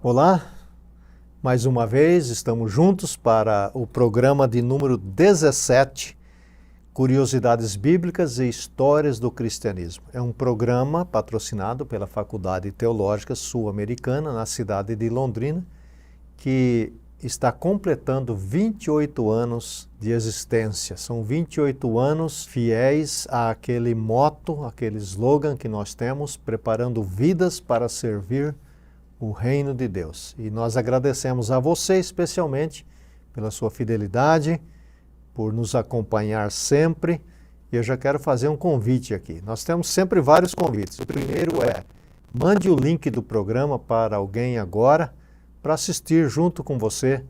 Olá, mais uma vez estamos juntos para o programa de número 17, Curiosidades Bíblicas e Histórias do Cristianismo. É um programa patrocinado pela Faculdade Teológica Sul-Americana, na cidade de Londrina, que está completando 28 anos de existência. São 28 anos fiéis àquele motto, aquele slogan que nós temos, preparando vidas para servir o reino de Deus. E nós agradecemos a você especialmente pela sua fidelidade, por nos acompanhar sempre. E eu já quero fazer um convite aqui. Nós temos sempre vários convites. O primeiro é, mande o link do programa para alguém agora, para assistir junto com você,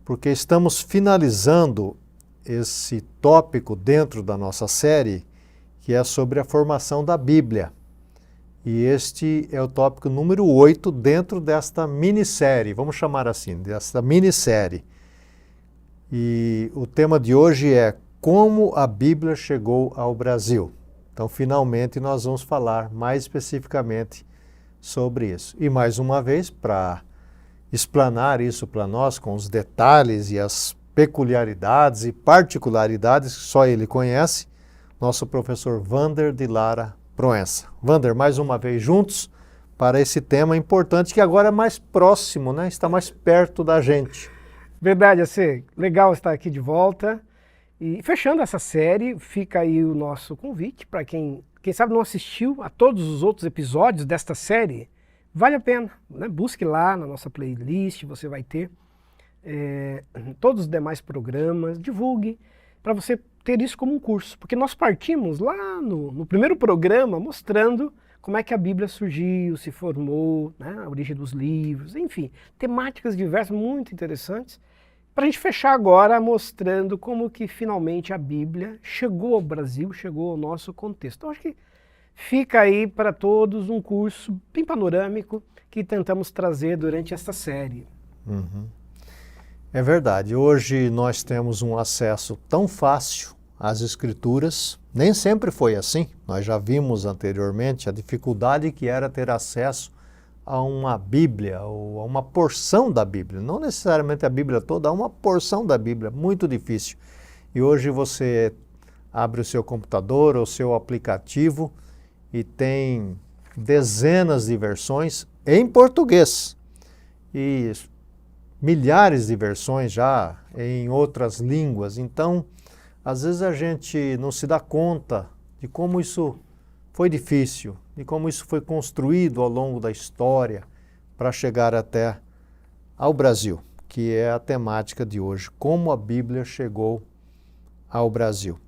porque estamos finalizando esse tópico dentro da nossa série, que é sobre a formação da Bíblia. E este é o tópico número 8 dentro desta minissérie, vamos chamar assim, desta minissérie. E o tema de hoje é como a Bíblia chegou ao Brasil. Então, finalmente, nós vamos falar mais especificamente sobre isso. E mais uma vez, para explanar isso para nós com os detalhes e as peculiaridades e particularidades que só ele conhece, nosso professor Wander de Lara Proença. Wander, mais uma vez juntos para esse tema importante que agora é mais próximo, né? Está mais perto da gente. Verdade, AC. Legal estar aqui de volta. E fechando essa série, fica aí o nosso convite para quem sabe não assistiu a todos os outros episódios desta série, vale a pena, né? Busque lá na nossa playlist, você vai ter todos os demais programas, divulgue, para você ter isso como um curso, porque nós partimos lá no primeiro programa mostrando como é que a Bíblia surgiu, se formou, né, a origem dos livros, enfim, temáticas diversas muito interessantes, para a gente fechar agora mostrando como que finalmente a Bíblia chegou ao Brasil, chegou ao nosso contexto. Então acho que fica aí para todos um curso bem panorâmico que tentamos trazer durante esta série. Uhum. É verdade, hoje nós temos um acesso tão fácil às Escrituras, nem sempre foi assim, nós já vimos anteriormente a dificuldade que era ter acesso a uma Bíblia ou a uma porção da Bíblia, não necessariamente a Bíblia toda, a uma porção da Bíblia, muito difícil. E hoje você abre o seu computador ou o seu aplicativo e tem dezenas de versões em português e milhares de versões já em outras línguas. Então, às vezes a gente não se dá conta de como isso foi difícil, de como isso foi construído ao longo da história para chegar até ao Brasil, que é a temática de hoje, como a Bíblia chegou ao Brasil.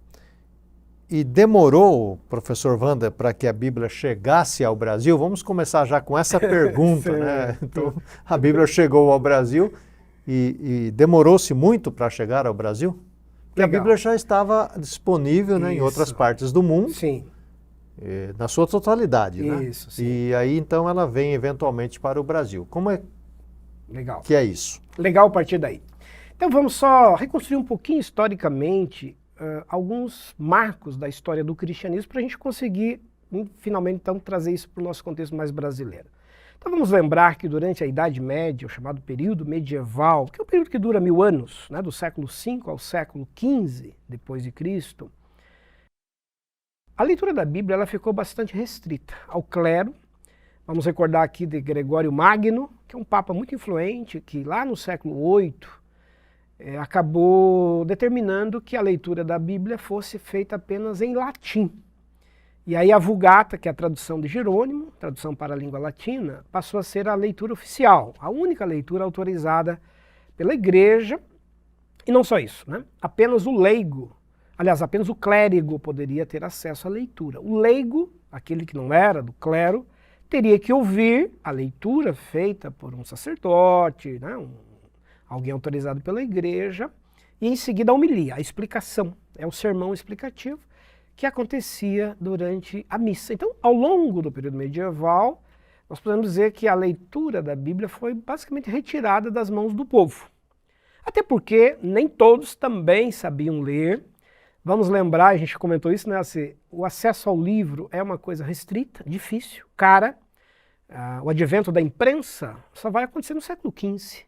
E demorou, professor Wander, para que a Bíblia chegasse ao Brasil? Vamos começar já com essa pergunta, né? Então, a Bíblia chegou ao Brasil e demorou-se muito para chegar ao Brasil? Porque a Bíblia já estava disponível, né, em outras partes do mundo. Sim. Na sua totalidade, né? Isso, sim. E aí, então, ela vem eventualmente para o Brasil. Como é Legal. que é isso? Legal a partir daí. Então vamos só reconstruir um pouquinho historicamente alguns marcos da história do cristianismo para a gente conseguir, finalmente, então, trazer isso para o nosso contexto mais brasileiro. Então vamos lembrar que durante a Idade Média, o chamado período medieval, que é um período que dura 1000 anos, né, do século V ao século XV depois de Cristo, a leitura da Bíblia ela ficou bastante restrita ao clero. Vamos recordar aqui de Gregório Magno, que é um papa muito influente, que lá no século VIII acabou determinando que a leitura da Bíblia fosse feita apenas em latim. E aí a Vulgata, que é a tradução de Jerônimo, tradução para a língua latina, passou a ser a leitura oficial, a única leitura autorizada pela igreja. E não só isso, né? Apenas o leigo, aliás, apenas o clérigo poderia ter acesso à leitura. O leigo, aquele que não era do clero, teria que ouvir a leitura feita por um sacerdote, né? Alguém autorizado pela igreja, e em seguida a homilia, a explicação, é o sermão explicativo que acontecia durante a missa. Então, ao longo do período medieval, nós podemos dizer que a leitura da Bíblia foi basicamente retirada das mãos do povo. Até porque nem todos também sabiam ler. Vamos lembrar, a gente comentou isso, né? O acesso ao livro é uma coisa restrita, difícil, cara. o advento da imprensa só vai acontecer no século XV.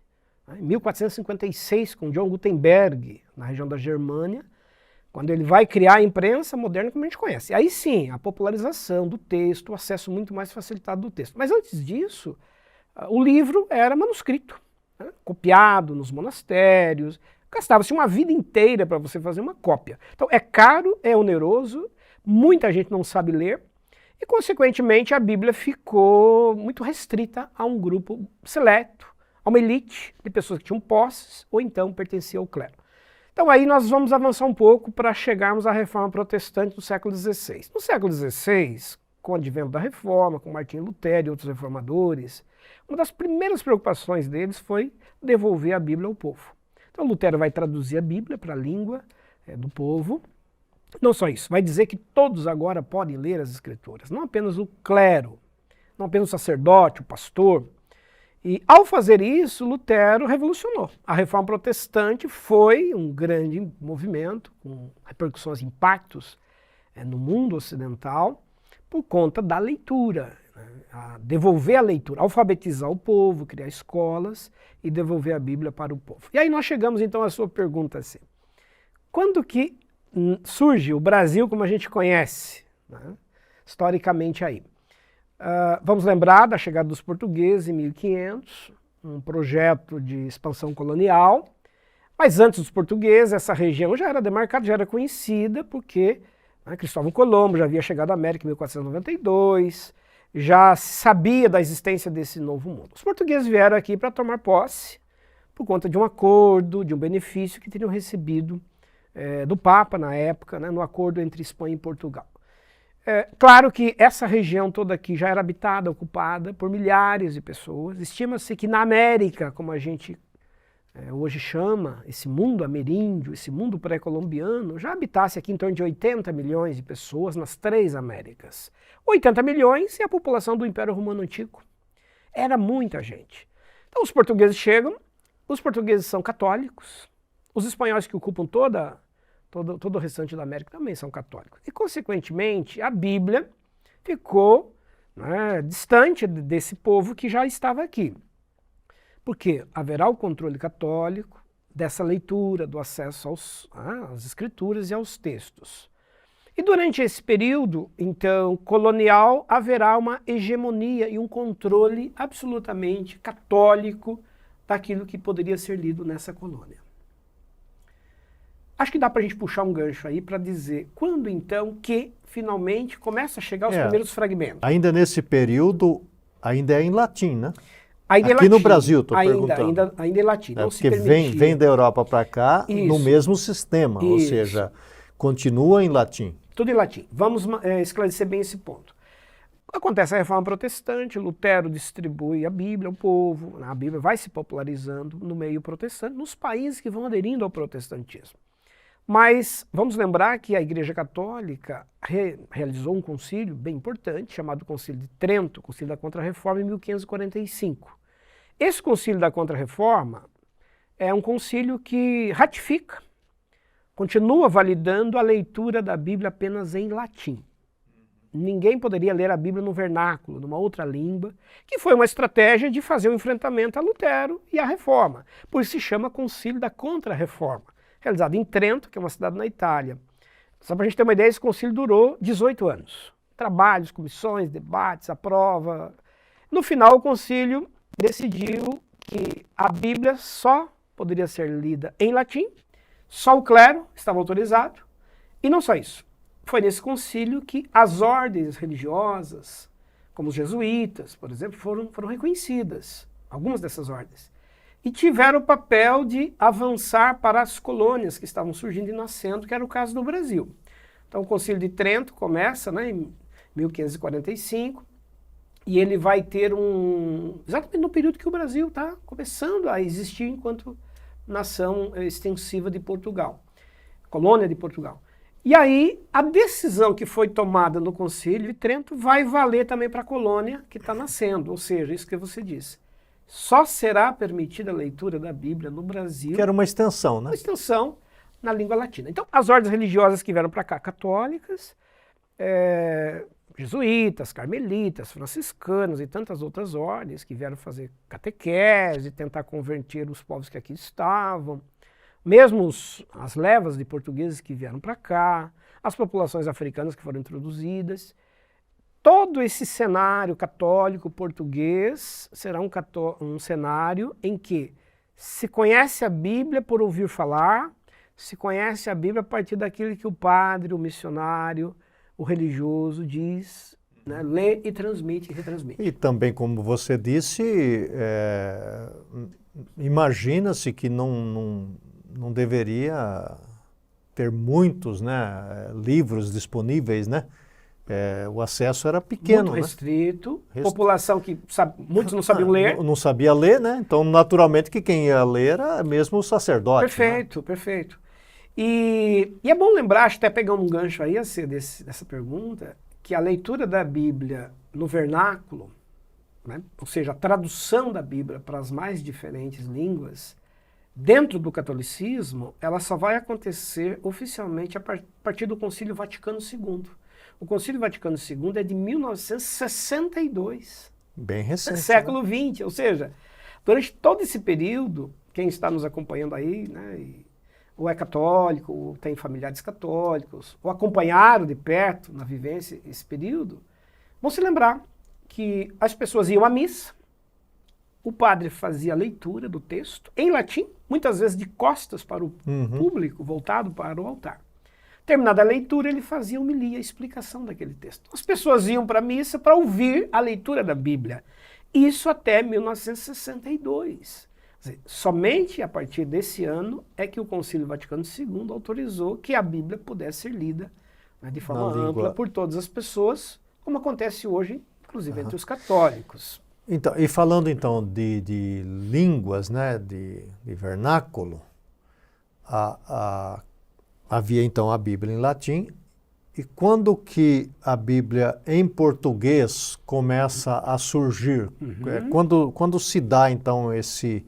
Em 1456, com John Gutenberg, na região da Germânia, quando ele vai criar a imprensa moderna como a gente conhece. Aí sim, a popularização do texto, o acesso muito mais facilitado do texto. Mas antes disso, o livro era manuscrito, né, copiado nos monastérios, gastava-se uma vida inteira para você fazer uma cópia. Então é caro, é oneroso, muita gente não sabe ler, e consequentemente a Bíblia ficou muito restrita a um grupo seleto, a uma elite de pessoas que tinham posses ou então pertenciam ao clero. Então aí nós vamos avançar um pouco para chegarmos à Reforma Protestante do século XVI. No século XVI, com o advento da Reforma, com Martinho Lutero e outros reformadores, uma das primeiras preocupações deles foi devolver a Bíblia ao povo. Então Lutero vai traduzir a Bíblia para a língua do povo. Não só isso, vai dizer que todos agora podem ler as Escrituras, não apenas o clero, não apenas o sacerdote, o pastor. E ao fazer isso, Lutero revolucionou. A Reforma Protestante foi um grande movimento, com repercussões, impactos no mundo ocidental, por conta da leitura. Devolver a leitura, alfabetizar o povo, criar escolas e devolver a Bíblia para o povo. E aí nós chegamos então à sua pergunta assim, quando que surge o Brasil como a gente conhece, né, historicamente aí? Vamos lembrar da chegada dos portugueses em 1500, um projeto de expansão colonial, mas antes dos portugueses essa região já era demarcada, já era conhecida, porque Cristóvão Colombo já havia chegado à América em 1492, já se sabia da existência desse novo mundo. Os portugueses vieram aqui para tomar posse por conta de um acordo, de um benefício que teriam recebido do Papa na época, né, no acordo entre Espanha e Portugal. Claro que essa região toda aqui já era habitada, ocupada por milhares de pessoas. Estima-se que na América, como a gente hoje chama, esse mundo ameríndio, esse mundo pré-colombiano, já habitasse aqui em torno de 80 milhões de pessoas nas 3 Américas. 80 milhões é a população do Império Romano Antigo. Era muita gente. Então os portugueses chegam, os portugueses são católicos, os espanhóis que ocupam todo o restante da América também são católicos. E, consequentemente, a Bíblia ficou distante desse povo que já estava aqui. Porque haverá o controle católico dessa leitura, do acesso às escrituras e aos textos. E durante esse período, então, colonial, haverá uma hegemonia e um controle absolutamente católico daquilo que poderia ser lido nessa colônia. Acho que dá para a gente puxar um gancho aí para dizer quando então que finalmente começa a chegar os primeiros fragmentos. Ainda nesse período, ainda é em latim, né? Ainda aqui no Brasil, estou perguntando. Ainda em latim. Não porque vem da Europa para cá no mesmo sistema, ou seja, continua em latim. Tudo em latim. Vamos esclarecer bem esse ponto. Acontece a Reforma Protestante, Lutero distribui a Bíblia ao povo, a Bíblia vai se popularizando no meio protestante, nos países que vão aderindo ao protestantismo. Mas vamos lembrar que a Igreja Católica realizou um concílio bem importante, chamado Concílio de Trento, Concílio da Contra-Reforma, em 1545. Esse Concílio da Contra-Reforma é um concílio que ratifica, continua validando a leitura da Bíblia apenas em latim. Ninguém poderia ler a Bíblia no vernáculo, numa outra língua, que foi uma estratégia de fazer um enfrentamento a Lutero e à Reforma. Por isso se chama Concílio da Contra-Reforma, realizado em Trento, que é uma cidade na Itália. Só para a gente ter uma ideia, esse concílio durou 18 anos. Trabalhos, comissões, debates, a prova. No final, o concílio decidiu que a Bíblia só poderia ser lida em latim, só o clero estava autorizado, e não só isso. Foi nesse concílio que as ordens religiosas, como os jesuítas, por exemplo, foram reconhecidas, algumas dessas ordens. E tiveram o papel de avançar para as colônias que estavam surgindo e nascendo, que era o caso do Brasil. Então o Concílio de Trento começa em 1545, e ele vai ter exatamente no período que o Brasil está começando a existir enquanto nação extensiva de Portugal, colônia de Portugal. E aí a decisão que foi tomada no Concílio de Trento vai valer também para a colônia que está nascendo, ou seja, isso que você disse. Só será permitida a leitura da Bíblia no Brasil... Que era uma extensão, né? Uma extensão na língua latina. Então, as ordens religiosas que vieram para cá, católicas, jesuítas, carmelitas, franciscanos e tantas outras ordens que vieram fazer catequese, tentar converter os povos que aqui estavam, mesmo as levas de portugueses que vieram para cá, as populações africanas que foram introduzidas. Todo esse cenário católico português será um cenário em que se conhece a Bíblia por ouvir falar, se conhece a Bíblia a partir daquilo que o padre, o missionário, o religioso diz, né, lê e transmite e retransmite. E também, como você disse, imagina-se que não deveria ter muitos, né, livros disponíveis, né? O acesso era pequeno. Muito restrito, população que muitos não sabiam ler. Não sabia ler, né? Então, naturalmente, que quem ia ler era mesmo o sacerdote. Perfeito, né? Perfeito. E é bom lembrar, até pegando um gancho aí dessa pergunta, que a leitura da Bíblia no vernáculo, né, ou seja, a tradução da Bíblia para as mais diferentes línguas, dentro do catolicismo, ela só vai acontecer oficialmente a partir do Concílio Vaticano II. O Concílio Vaticano II é de 1962. Bem recente. Século XX, ou seja, durante todo esse período, quem está nos acompanhando aí, né, ou é católico, ou tem familiares católicos, ou acompanharam de perto na vivência esse período, vão se lembrar que as pessoas iam à missa, o padre fazia a leitura do texto em latim, muitas vezes de costas para o público, voltado para o altar. Terminada a leitura, ele fazia a homilia, a explicação daquele texto. As pessoas iam para a missa para ouvir a leitura da Bíblia. Isso até 1962. Quer dizer, somente a partir desse ano é que o Concílio Vaticano II autorizou que a Bíblia pudesse ser lida, né, de forma ampla por todas as pessoas, como acontece hoje, inclusive entre os católicos. Então, e falando então de línguas, né, de vernáculo, havia então a Bíblia em latim, e quando que a Bíblia em português começa a surgir? Quando se dá então esse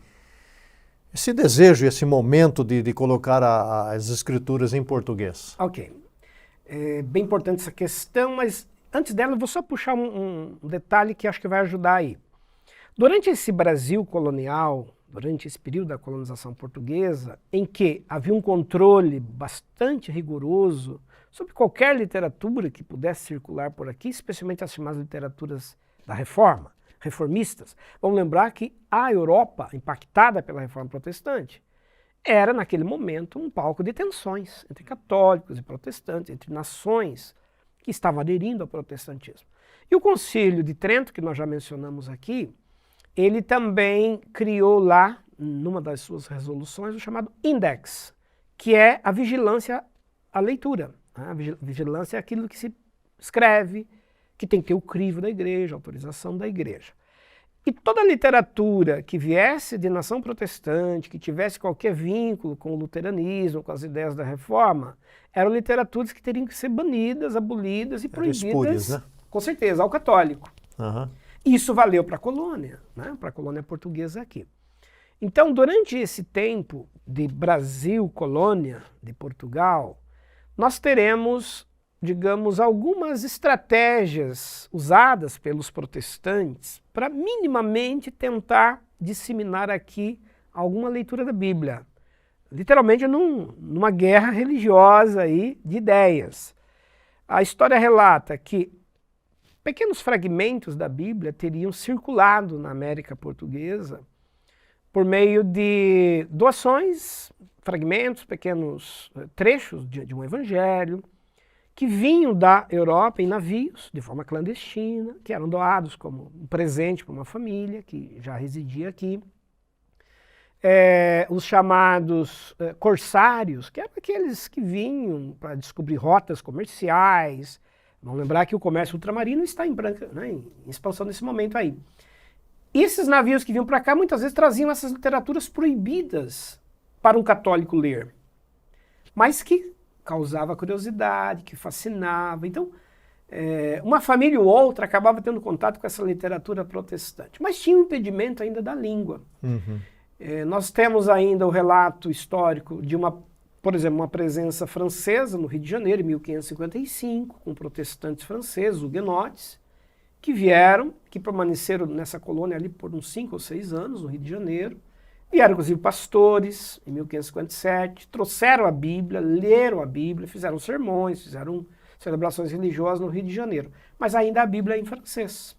desejo, esse momento de colocar as escrituras em português? Ok. É bem importante essa questão, mas antes dela eu vou só puxar um detalhe que acho que vai ajudar aí. Durante esse Brasil colonial, durante esse período da colonização portuguesa, em que havia um controle bastante rigoroso sobre qualquer literatura que pudesse circular por aqui, especialmente as chamadas literaturas da Reforma, reformistas. Vamos lembrar que a Europa, impactada pela Reforma Protestante, era naquele momento um palco de tensões entre católicos e protestantes, entre nações que estavam aderindo ao protestantismo. E o Concílio de Trento, que nós já mencionamos aqui, ele também criou lá, numa das suas resoluções, o chamado Index, que é a vigilância à leitura. A vigilância é aquilo que se escreve, que tem que ter o crivo da igreja, a autorização da igreja. E toda literatura que viesse de nação protestante, que tivesse qualquer vínculo com o luteranismo, com as ideias da reforma, eram literaturas que teriam que ser banidas, abolidas e proibidas, espúrias, né? Com certeza, ao católico. Uhum. Isso valeu para a colônia, né? Para a colônia portuguesa aqui. Então, durante esse tempo de Brasil, colônia, de Portugal, nós teremos, digamos, algumas estratégias usadas pelos protestantes para minimamente tentar disseminar aqui alguma leitura da Bíblia. Literalmente numa guerra religiosa aí de ideias. A história relata que pequenos fragmentos da Bíblia teriam circulado na América Portuguesa por meio de doações, fragmentos, pequenos trechos de um evangelho, que vinham da Europa em navios, de forma clandestina, que eram doados como um presente para uma família que já residia aqui. Os chamados corsários, que eram aqueles que vinham para descobrir rotas comerciais. Vamos lembrar que o comércio ultramarino está em expansão nesse momento aí. E esses navios que vinham para cá muitas vezes traziam essas literaturas proibidas para um católico ler, mas que causava curiosidade, que fascinava. Então, uma família ou outra acabava tendo contato com essa literatura protestante, mas tinha um impedimento ainda da língua. Nós temos ainda o relato histórico de uma por exemplo, uma presença francesa no Rio de Janeiro, em 1555, com protestantes franceses, huguenotes, que vieram, que permaneceram nessa colônia ali por uns 5 ou 6 anos, no Rio de Janeiro. Vieram, inclusive, pastores, em 1557, trouxeram a Bíblia, leram a Bíblia, fizeram sermões, fizeram celebrações religiosas no Rio de Janeiro. Mas ainda a Bíblia é em francês.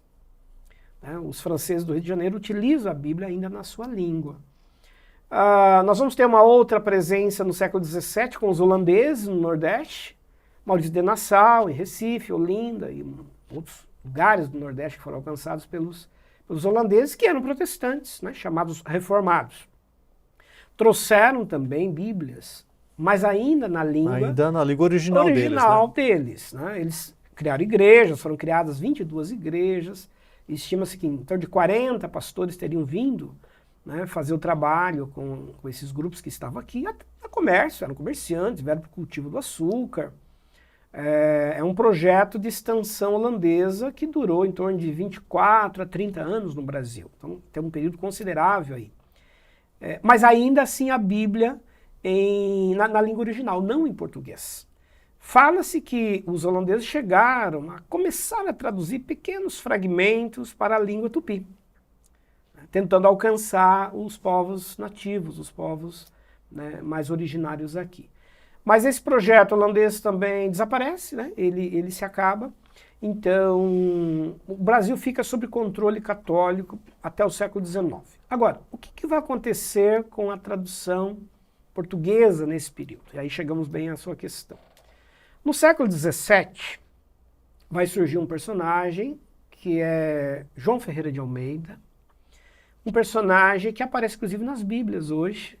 Os franceses do Rio de Janeiro utilizam a Bíblia ainda na sua língua. Nós vamos ter uma outra presença no século XVII com os holandeses no Nordeste, Maurício de Nassau, em Recife, Olinda e outros lugares do Nordeste que foram alcançados pelos holandeses, que eram protestantes, né, chamados reformados. Trouxeram também Bíblias, mas ainda na língua original deles. Né? Eles criaram igrejas, foram criadas 22 igrejas, estima-se que em torno de 40 pastores teriam vindo, né, fazer o trabalho com esses grupos que estavam aqui, a comércio, eram comerciantes, vieram para o cultivo do açúcar. É um projeto de extensão holandesa que durou em torno de 24 a 30 anos no Brasil. Então tem um período considerável aí. Mas ainda assim a Bíblia na língua original, não em português. Fala-se que os holandeses chegaram a começar a traduzir pequenos fragmentos para a língua tupi, tentando alcançar os povos nativos, os povos, né, mais originários aqui. Mas esse projeto holandês também desaparece, né? Ele se acaba. Então, o Brasil fica sob controle católico até o século XIX. Agora, o que vai acontecer com a tradução portuguesa nesse período? E aí chegamos bem à sua questão. No século XVII, vai surgir um personagem que é João Ferreira de Almeida, um personagem que aparece inclusive nas Bíblias hoje.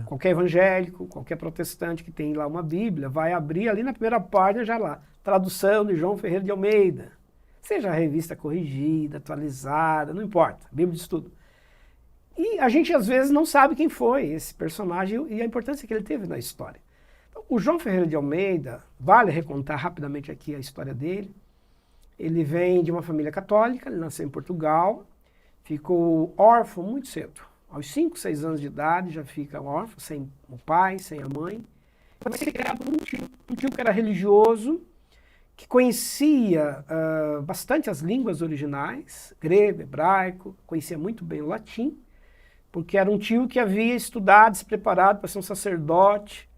Qualquer evangélico, qualquer protestante que tem lá uma Bíblia, vai abrir ali na primeira página já lá, tradução de João Ferreira de Almeida. Seja a revista corrigida, atualizada, não importa, Bíblia de estudo. E a gente às vezes não sabe quem foi esse personagem e a importância que ele teve na história. Então, o João Ferreira de Almeida, vale recontar rapidamente aqui a história dele. Ele vem de uma família católica, ele nasceu em Portugal, ficou órfão muito cedo. Aos 5, 6 anos de idade já fica órfão, sem o pai, sem a mãe. Vai ser criado por um tio que era religioso, que conhecia bastante as línguas originais, grego, hebraico, conhecia muito bem o latim, porque era um tio que havia estudado, se preparado para ser um sacerdote,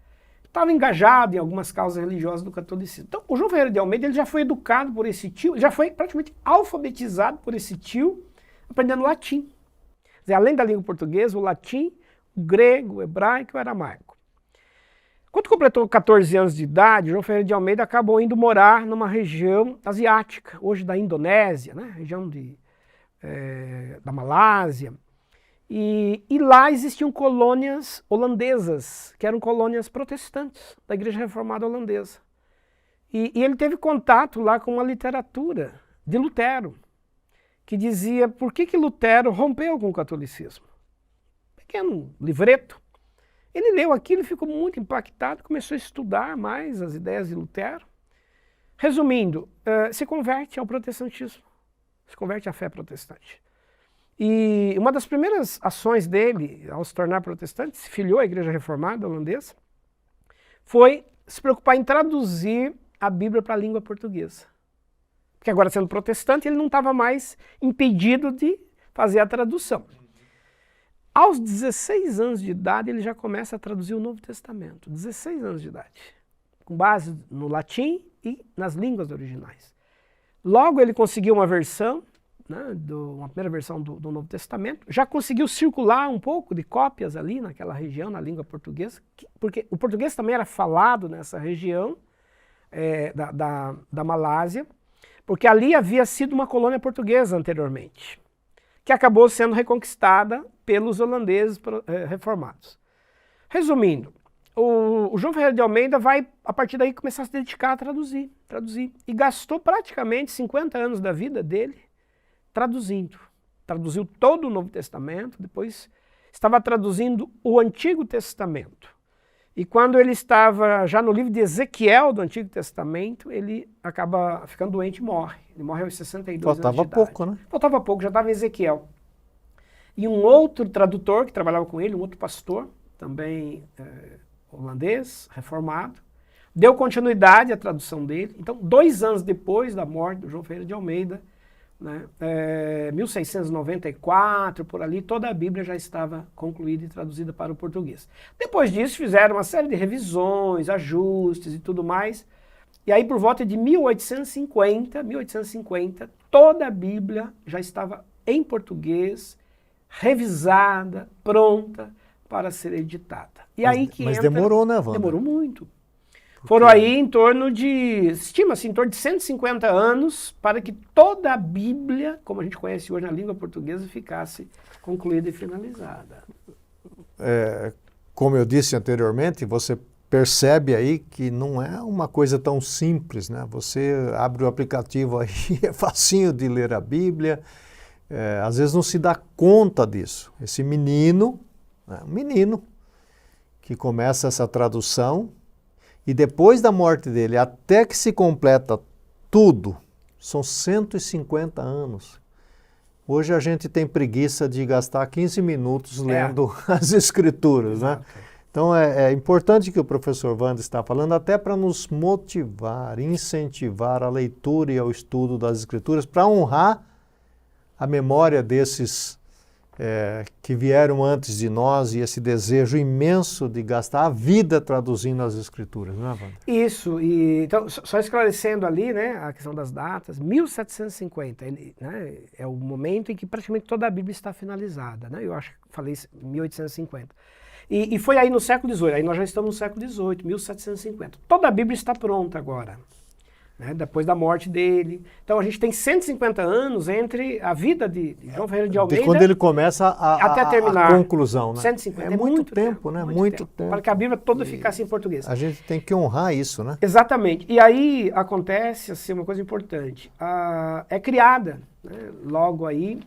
estava engajado em algumas causas religiosas do catolicismo. Então, o João Ferreira de Almeida ele já foi educado por esse tio, já foi praticamente alfabetizado por esse tio, aprendendo latim. Quer dizer, além da língua portuguesa, o latim, o grego, o hebraico e o aramaico. Quando completou 14 anos de idade, João Ferreira de Almeida acabou indo morar numa região asiática, hoje da Indonésia, né? Região da Malásia. E lá existiam colônias holandesas, que eram colônias protestantes da Igreja Reformada Holandesa. E ele teve contato lá com uma literatura de Lutero, que dizia por que Lutero rompeu com o catolicismo. Pequeno livreto. Ele leu aquilo e ficou muito impactado, começou a estudar mais as ideias de Lutero. Resumindo, se converte ao protestantismo, se converte à fé protestante. E uma das primeiras ações dele, ao se tornar protestante, se filiou à Igreja Reformada Holandesa, foi se preocupar em traduzir a Bíblia para a língua portuguesa. Porque agora, sendo protestante, ele não estava mais impedido de fazer a tradução. Aos 16 anos de idade, ele já começa a traduzir o Novo Testamento. 16 anos de idade. Com base no latim e nas línguas originais. Logo, ele conseguiu uma versão, né, uma primeira versão do Novo Testamento. Já conseguiu circular um pouco de cópias ali naquela região, na língua portuguesa. Porque o português também era falado nessa região da Malásia. Porque ali havia sido uma colônia portuguesa anteriormente, que acabou sendo reconquistada pelos holandeses reformados. Resumindo, o João Ferreira de Almeida vai, a partir daí, começar a se dedicar a traduzir. E gastou praticamente 50 anos da vida dele traduzindo. Traduziu todo o Novo Testamento, depois estava traduzindo o Antigo Testamento. E quando ele estava já no livro de Ezequiel do Antigo Testamento, ele acaba ficando doente e morre. Ele morre aos 62 anos de idade. Faltava pouco, né? Faltava pouco, já estava em Ezequiel. E um outro tradutor que trabalhava com ele, um outro pastor, também holandês, reformado, deu continuidade à tradução dele. Então, 2 anos depois da morte do João Ferreira de Almeida, né, 1694, por ali, toda a Bíblia já estava concluída e traduzida para o português. Depois disso, fizeram uma série de revisões, ajustes e tudo mais. E aí, por volta de 1850, toda a Bíblia já estava em português, revisada, pronta para ser editada. E aí que mas entra, demorou, né, Wander? Demorou muito. Foram aí em torno de, estima-se, em torno de 150 anos para que toda a Bíblia, como a gente conhece hoje na língua portuguesa, ficasse concluída e finalizada. Como eu disse anteriormente, você percebe aí que não é uma coisa tão simples, né? Você abre o aplicativo aí, é facinho de ler a Bíblia, às vezes não se dá conta disso. Esse menino, um menino que começa essa tradução, e depois da morte dele, até que se completa tudo, são 150 anos. Hoje a gente tem preguiça de gastar 15 minutos lendo as Escrituras, Exato. né? Então é importante que o professor Wander está falando, até para nos motivar, incentivar a leitura e ao estudo das Escrituras, para honrar a memória desses que vieram antes de nós e esse desejo imenso de gastar a vida traduzindo as Escrituras, não é, Wander? Isso, e então, só esclarecendo ali, né, a questão das datas, 1750, né, é o momento em que praticamente toda a Bíblia está finalizada, né, eu acho que falei 1850. E foi aí no século XVIII, aí nós já estamos no século XVIII, 1750. Toda a Bíblia está pronta agora, né, depois da morte dele. Então a gente tem 150 anos entre a vida de João Ferreira de Almeida... De quando ele começa até terminar. A conclusão, né? 150, é muito tempo, né? Muito tempo. Para que a Bíblia toda ficasse em português. A gente tem que honrar isso, né? Exatamente. E aí acontece assim, uma coisa importante. É criada, né, logo aí,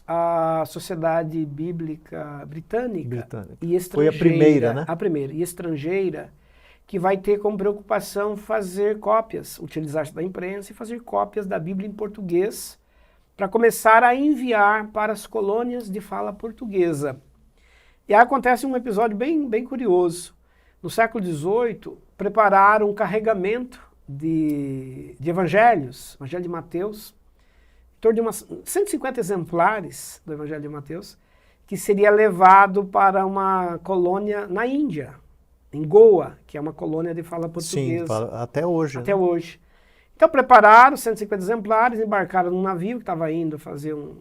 a Sociedade Bíblica Britânica. E estrangeira. Foi a primeira, né? A primeira. E estrangeira, que vai ter como preocupação fazer cópias, utilizar-se da imprensa e fazer cópias da Bíblia em português, para começar a enviar para as colônias de fala portuguesa. E aí acontece um episódio bem curioso. No século XVIII, prepararam um carregamento de evangelhos, Evangelho de Mateus, em torno de umas 150 exemplares do Evangelho de Mateus, que seria levado para uma colônia na Índia, em Goa, que é uma colônia de fala portuguesa. Sim, até hoje. Até hoje. Então prepararam 150 exemplares, embarcaram num navio que estava indo fazer um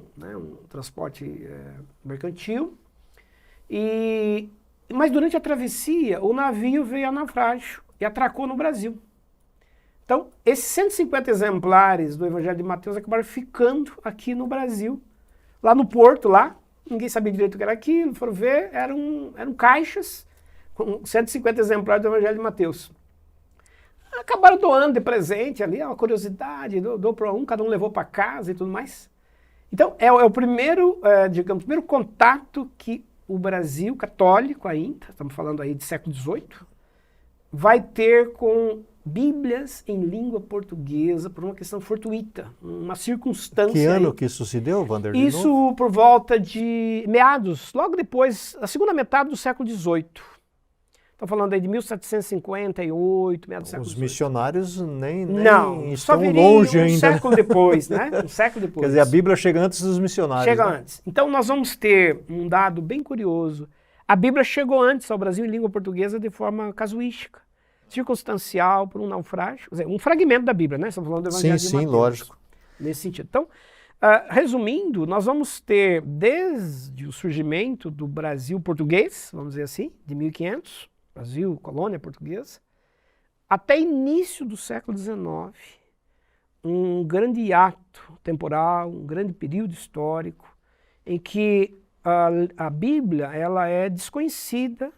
transporte mercantil. Mas durante a travessia, o navio veio a naufrágio e atracou no Brasil. Então, esses 150 exemplares do Evangelho de Mateus acabaram ficando aqui no Brasil, lá no porto, lá. Ninguém sabia direito o que era aquilo, foram ver, eram caixas com 150 exemplares do Evangelho de Mateus. Acabaram doando de presente ali, é uma curiosidade, dou para um, cada um levou para casa e tudo mais. Então, é o primeiro, digamos, primeiro contato que o Brasil católico ainda, estamos falando aí de século XVIII, vai ter com Bíblias em língua portuguesa por uma questão fortuita, uma circunstância. Que ano que isso se deu, Wander? Isso por volta de meados, logo depois, a segunda metade do século XVIII. Estou falando aí de 1758, meados do século XVIII. Os missionários nem estão longe ainda. Um século depois, né? Um século depois. Quer dizer, a Bíblia chega antes dos missionários. Chega né? antes. Então nós vamos ter um dado bem curioso. A Bíblia chegou antes ao Brasil em língua portuguesa de forma casuística, circunstancial, por um naufrágio. Quer dizer, um fragmento da Bíblia, né? Estamos falando do Evangelho de Mateus. Sim, lógico. Nesse sentido. Então, resumindo, nós vamos ter desde o surgimento do Brasil português, vamos dizer assim, de 1500, Brasil, colônia portuguesa, até início do século XIX, um grande ato temporal, um grande período histórico, em que a Bíblia ela é desconhecida,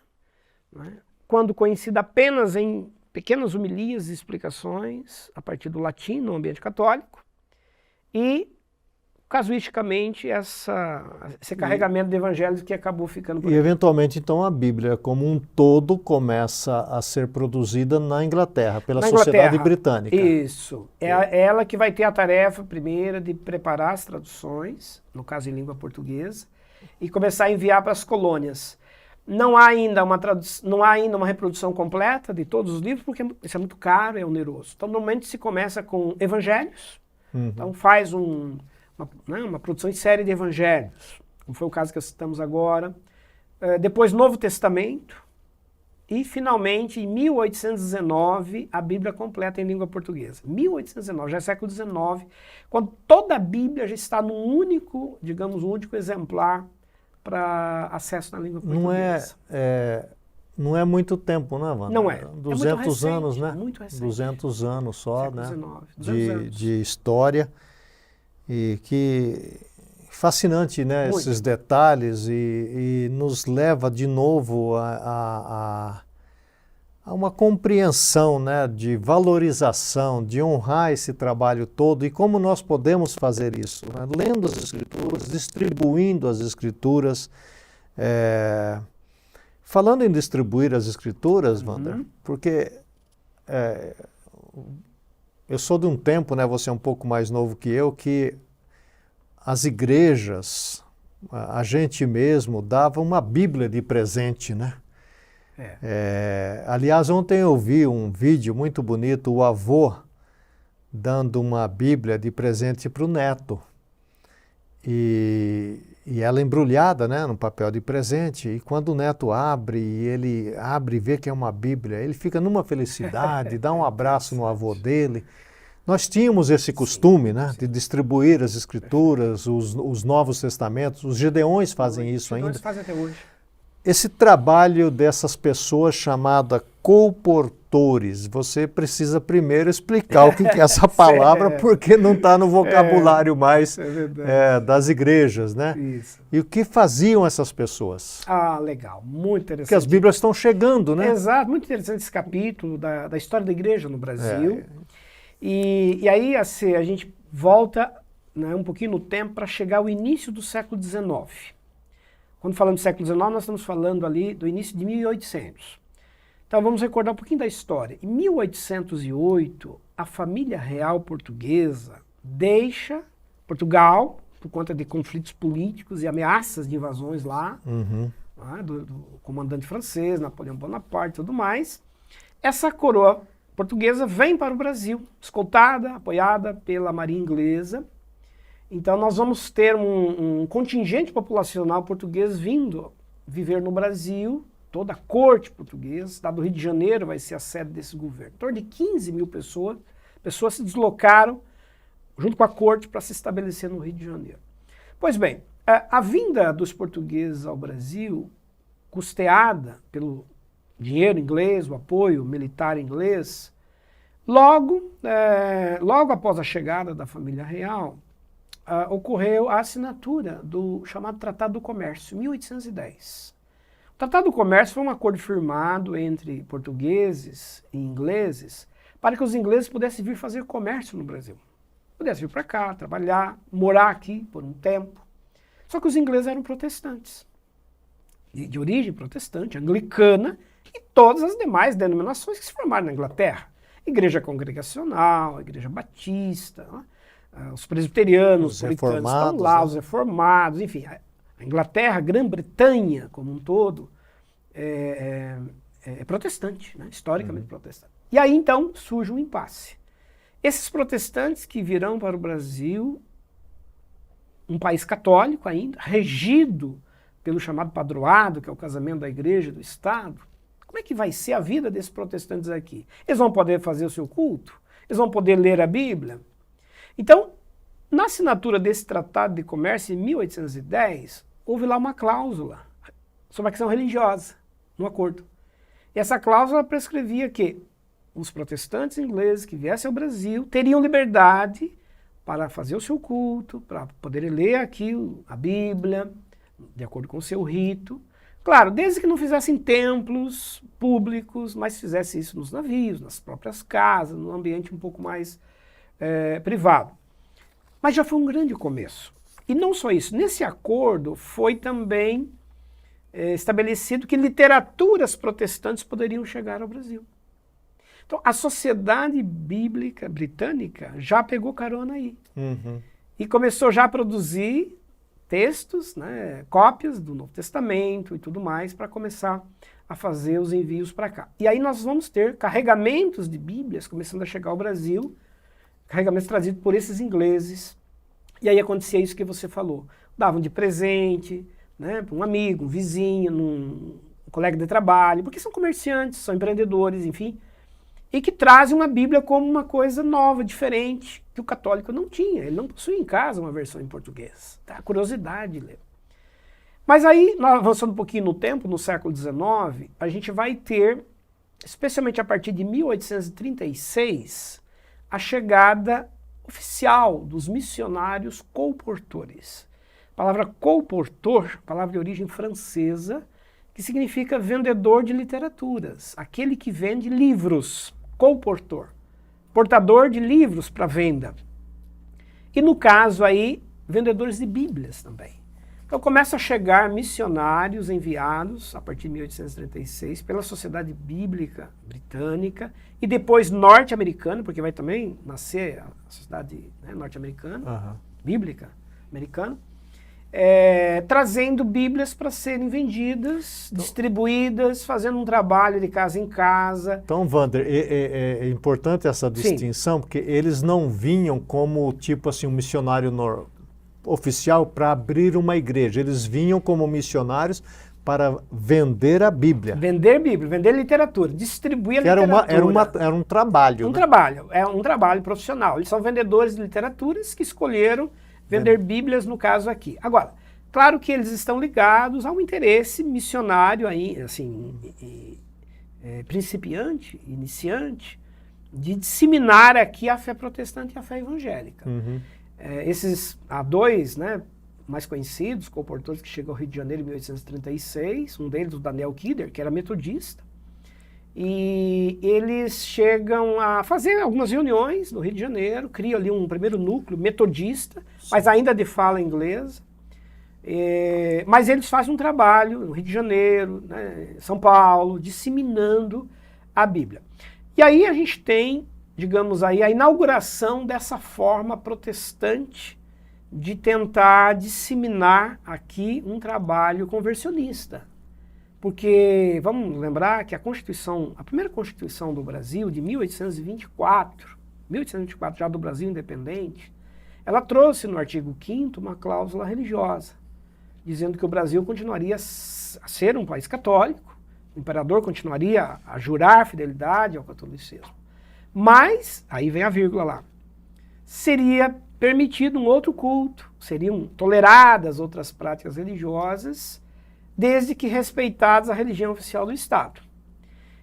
né? Quando conhecida apenas em pequenas homilias e explicações, a partir do latim, no ambiente católico, e casuisticamente esse carregamento de evangelhos que acabou ficando por E aqui. eventualmente então a Bíblia como um todo começa a ser produzida na Inglaterra, pela Sociedade Britânica. Isso. É ela que vai ter a tarefa primeira de preparar as traduções, no caso em língua portuguesa, e começar a enviar para as colônias. Não há ainda uma reprodução completa de todos os livros, porque isso é muito caro, é oneroso. Então, normalmente se começa com evangelhos, então faz uma produção em série de evangelhos, como foi o caso que citamos agora. Depois, Novo Testamento, e finalmente, em 1819, a Bíblia completa em língua portuguesa. 1819, já é século XIX, quando toda a Bíblia já está num único, digamos, um único exemplar para acesso na língua portuguesa. Não é muito tempo, né, Wanda? Não é. 200 é anos, né? Muito recente. 200 anos só, século né? XIX, 200 anos. De história. E que fascinante, né? Muito. Esses detalhes e nos leva de novo a uma compreensão, né? De valorização, de honrar esse trabalho todo e como nós podemos fazer isso, né? Lendo as Escrituras, distribuindo as Escrituras. Falando em distribuir as Escrituras, Wander, porque eu sou de um tempo, né, você é um pouco mais novo que eu, que as igrejas, a gente mesmo dava uma Bíblia de presente, né? Aliás, ontem eu vi um vídeo muito bonito, o avô dando uma Bíblia de presente para o neto. E ela embrulhada, né, no papel de presente, e quando o neto abre, e ele abre e vê que é uma Bíblia, ele fica numa felicidade, dá um abraço no avô dele. Nós tínhamos esse costume, né, de distribuir as Escrituras, os Novos Testamentos, os Gedeões fazem isso ainda. Os fazem até hoje. Esse trabalho dessas pessoas chamada colportores, você precisa primeiro explicar o que é essa palavra, porque não está no vocabulário mais das igrejas, né? Isso. E o que faziam essas pessoas? Ah, legal, muito interessante. Porque as Bíblias estão chegando, né? Exato, muito interessante esse capítulo da história da igreja no Brasil. E aí assim, a gente volta, né, um pouquinho no tempo para chegar ao início do século XIX. Quando falamos do século XIX, nós estamos falando ali do início de 1800. Então vamos recordar um pouquinho da história. Em 1808, a família real portuguesa deixa Portugal, por conta de conflitos políticos e ameaças de invasões lá, do comandante francês, Napoleão Bonaparte e tudo mais. Essa coroa portuguesa vem para o Brasil, escoltada, apoiada pela marinha inglesa. Então nós vamos ter um contingente populacional português vindo viver no Brasil, toda a corte portuguesa, o estado do Rio de Janeiro vai ser a sede desse governo. Em torno de 15 mil pessoas se deslocaram junto com a corte para se estabelecer no Rio de Janeiro. Pois bem, a vinda dos portugueses ao Brasil, custeada pelo dinheiro inglês, o apoio militar inglês, logo após a chegada da família real, ocorreu a assinatura do chamado Tratado do Comércio, em 1810. O Tratado do Comércio foi um acordo firmado entre portugueses e ingleses para que os ingleses pudessem vir fazer comércio no Brasil. Pudessem vir para cá, trabalhar, morar aqui por um tempo. Só que os ingleses eram protestantes, de origem protestante, anglicana, e todas as demais denominações que se formaram na Inglaterra. Igreja Congregacional, Igreja Batista, os presbiterianos, os puritanos estão lá, os reformados, enfim. A Inglaterra, a Grã-Bretanha como um todo, é protestante, né? Historicamente protestante. E aí então surge um impasse. Esses protestantes que virão para o Brasil, um país católico ainda, regido pelo chamado padroado, que é o casamento da igreja e do Estado, como é que vai ser a vida desses protestantes aqui? Eles vão poder fazer o seu culto? Eles vão poder ler a Bíblia? Então, na assinatura desse Tratado de Comércio, em 1810, houve lá uma cláusula sobre a questão religiosa, no acordo. E essa cláusula prescrevia que os protestantes ingleses que viessem ao Brasil teriam liberdade para fazer o seu culto, para poderem ler aqui a Bíblia, de acordo com o seu rito. Claro, desde que não fizessem templos públicos, mas fizessem isso nos navios, nas próprias casas, num ambiente um pouco mais privado. Mas já foi um grande começo. E não só isso, nesse acordo foi também estabelecido que literaturas protestantes poderiam chegar ao Brasil. Então, a Sociedade Bíblica Britânica já pegou carona aí. E começou já a produzir textos, né, cópias do Novo Testamento e tudo mais, para começar a fazer os envios para cá. E aí nós vamos ter carregamentos de Bíblias começando a chegar ao Brasil, carregamentos trazidos por esses ingleses. E aí acontecia isso que você falou. Davam de presente, né, para um amigo, um vizinho, um colega de trabalho, porque são comerciantes, são empreendedores, enfim, e que trazem uma Bíblia como uma coisa nova, diferente, que o católico não tinha. Ele não possuía em casa uma versão em português. Tá? Curiosidade de ler. Mas aí, nós avançando um pouquinho no tempo, no século XIX, a gente vai ter, especialmente a partir de 1836, a chegada oficial dos missionários colportores. A palavra colportor, palavra de origem francesa, que significa vendedor de literaturas, aquele que vende livros, colportor, portador de livros para venda. E no caso aí, vendedores de Bíblias também. Então começa a chegar missionários enviados, a partir de 1836, pela Sociedade Bíblica Britânica e depois norte-americana, porque vai também nascer a Sociedade, né, norte-americana, bíblica americana, trazendo Bíblias para serem vendidas, distribuídas, fazendo um trabalho de casa em casa. Então, Wander, é importante essa distinção, sim, porque eles não vinham como tipo assim um missionário oficial para abrir uma igreja. Eles vinham como missionários para vender a Bíblia. Vender Bíblia, vender literatura, distribuir a literatura. Era um trabalho. Um trabalho, é um trabalho profissional. Eles são vendedores de literaturas que escolheram vender Bíblias, no caso aqui. Agora, claro que eles estão ligados a um interesse missionário aí, assim, principiante, iniciante, de disseminar aqui a fé protestante e a fé evangélica. Há dois, né, mais conhecidos, colportores que chegam ao Rio de Janeiro em 1836, um deles, o Daniel Kidder, que era metodista, e eles chegam a fazer algumas reuniões no Rio de Janeiro, criam ali um primeiro núcleo metodista, mas ainda de fala inglesa, mas eles fazem um trabalho no Rio de Janeiro, né, São Paulo, disseminando a Bíblia. E aí a gente tem, digamos aí, a inauguração dessa forma protestante de tentar disseminar aqui um trabalho conversionista. Porque, vamos lembrar que a primeira Constituição do Brasil, de 1824, já do Brasil independente, ela trouxe no artigo 5º uma cláusula religiosa, dizendo que o Brasil continuaria a ser um país católico, o imperador continuaria a jurar fidelidade ao catolicismo. Mas, aí vem a vírgula lá, seria permitido um outro culto, seriam toleradas outras práticas religiosas, desde que respeitadas a religião oficial do Estado.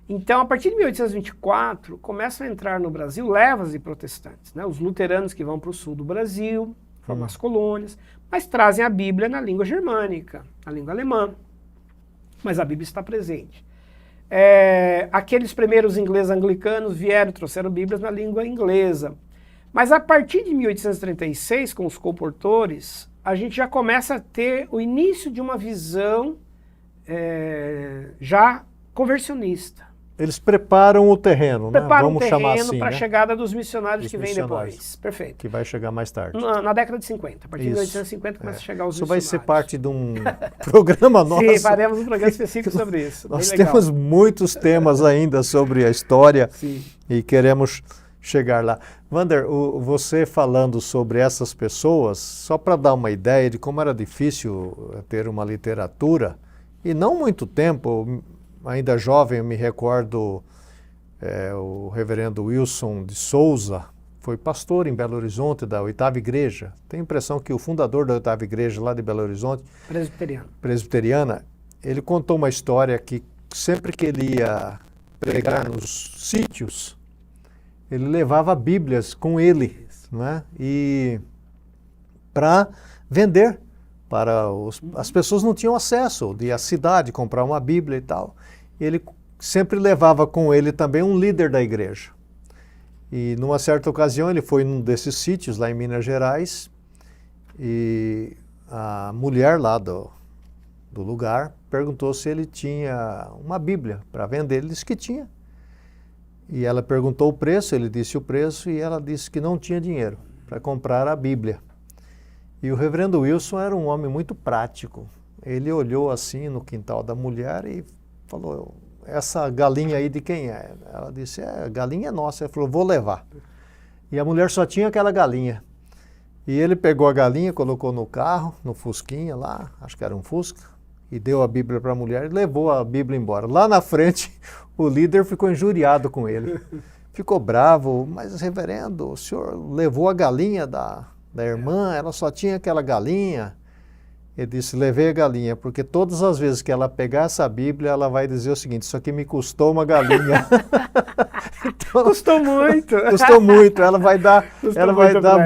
Então, a partir de 1824, começam a entrar no Brasil levas de protestantes, né? Os luteranos que vão para o sul do Brasil, formam as colônias, mas trazem a Bíblia na língua germânica, na língua alemã. Mas a Bíblia está presente. Aqueles primeiros ingleses anglicanos vieram, trouxeram Bíblias na língua inglesa. Mas a partir de 1836, com os colportores, a gente já começa a ter o início de uma visão já conversionista. Eles preparam o terreno, né? Preparam Vamos chamar assim, para a né? chegada dos missionários que vêm depois. Perfeito. Que vai chegar mais tarde. Na década de 50. A partir de 1850 começa a chegar os missionários. Isso vai ser parte de um programa nosso. Sim, faremos um programa específico sobre isso. Nós temos muitos temas ainda sobre a história. Sim. E queremos chegar lá. Wander, você falando sobre essas pessoas, só para dar uma ideia de como era difícil ter uma literatura, e não muito tempo, ainda jovem, eu me recordo, o reverendo Wilson de Souza, foi pastor em Belo Horizonte da Oitava Igreja. Tenho a impressão que o fundador da Oitava Igreja lá de Belo Horizonte, presbiteriana, ele contou uma história que sempre que ele ia pregar nos sítios, ele levava Bíblias com ele, né? E para vender para as pessoas não tinham acesso de a cidade comprar uma Bíblia e tal. Ele sempre levava com ele também um líder da igreja. E numa certa ocasião ele foi num desses sítios lá em Minas Gerais e a mulher lá do lugar perguntou se ele tinha uma Bíblia para vender. Ele disse que tinha. E ela perguntou o preço, ele disse o preço e ela disse que não tinha dinheiro para comprar a Bíblia. E o reverendo Wilson era um homem muito prático. Ele olhou assim no quintal da mulher e falou, essa galinha aí de quem é? Ela disse, a galinha é nossa. Ele falou, vou levar. E a mulher só tinha aquela galinha. E ele pegou a galinha, colocou no carro, no Fusquinha lá, acho que era um Fusca, e deu a Bíblia para a mulher e levou a Bíblia embora. Lá na frente, o líder ficou injuriado com ele. Ficou bravo, mas reverendo, o senhor levou a galinha da irmã, ela só tinha aquela galinha. Ele disse, levei a galinha, porque todas as vezes que ela pegar essa Bíblia, ela vai dizer o seguinte, isso aqui me custou uma galinha. Então, custou muito. Custou muito, ela vai dar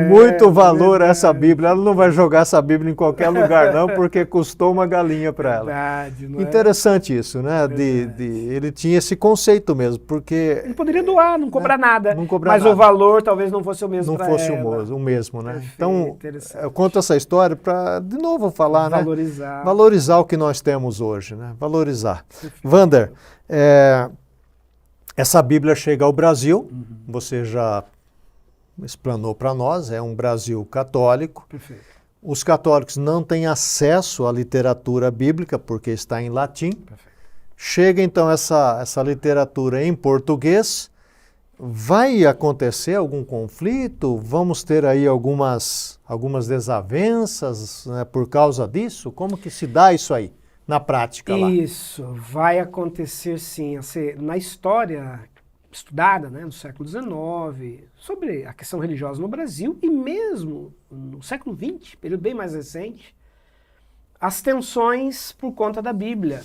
muito valor a essa Bíblia. Ela não vai jogar essa Bíblia em qualquer lugar, não, porque custou uma galinha para ela. Verdade, não é? Interessante isso, né? Ele tinha esse conceito mesmo, porque... Ele poderia doar, não cobrar nada, não cobrar mas nada. O valor talvez não fosse o mesmo para ela. Não fosse o mesmo, né? Perfeito, então, eu conto essa história para, de novo, falar, valorizar. Né? Valorizar o que nós temos hoje, né? Valorizar. Wander, essa Bíblia chega ao Brasil, você já explanou para nós, é um Brasil católico. Perfeito. Os católicos não têm acesso à literatura bíblica porque está em latim. Perfeito. Chega então essa literatura em português. Vai acontecer algum conflito? Vamos ter aí algumas desavenças, né, por causa disso? Como que se dá isso aí na prática lá? Isso, vai acontecer sim. Na história estudada, né, no século XIX, sobre a questão religiosa no Brasil e mesmo no século XX, período bem mais recente, as tensões por conta da Bíblia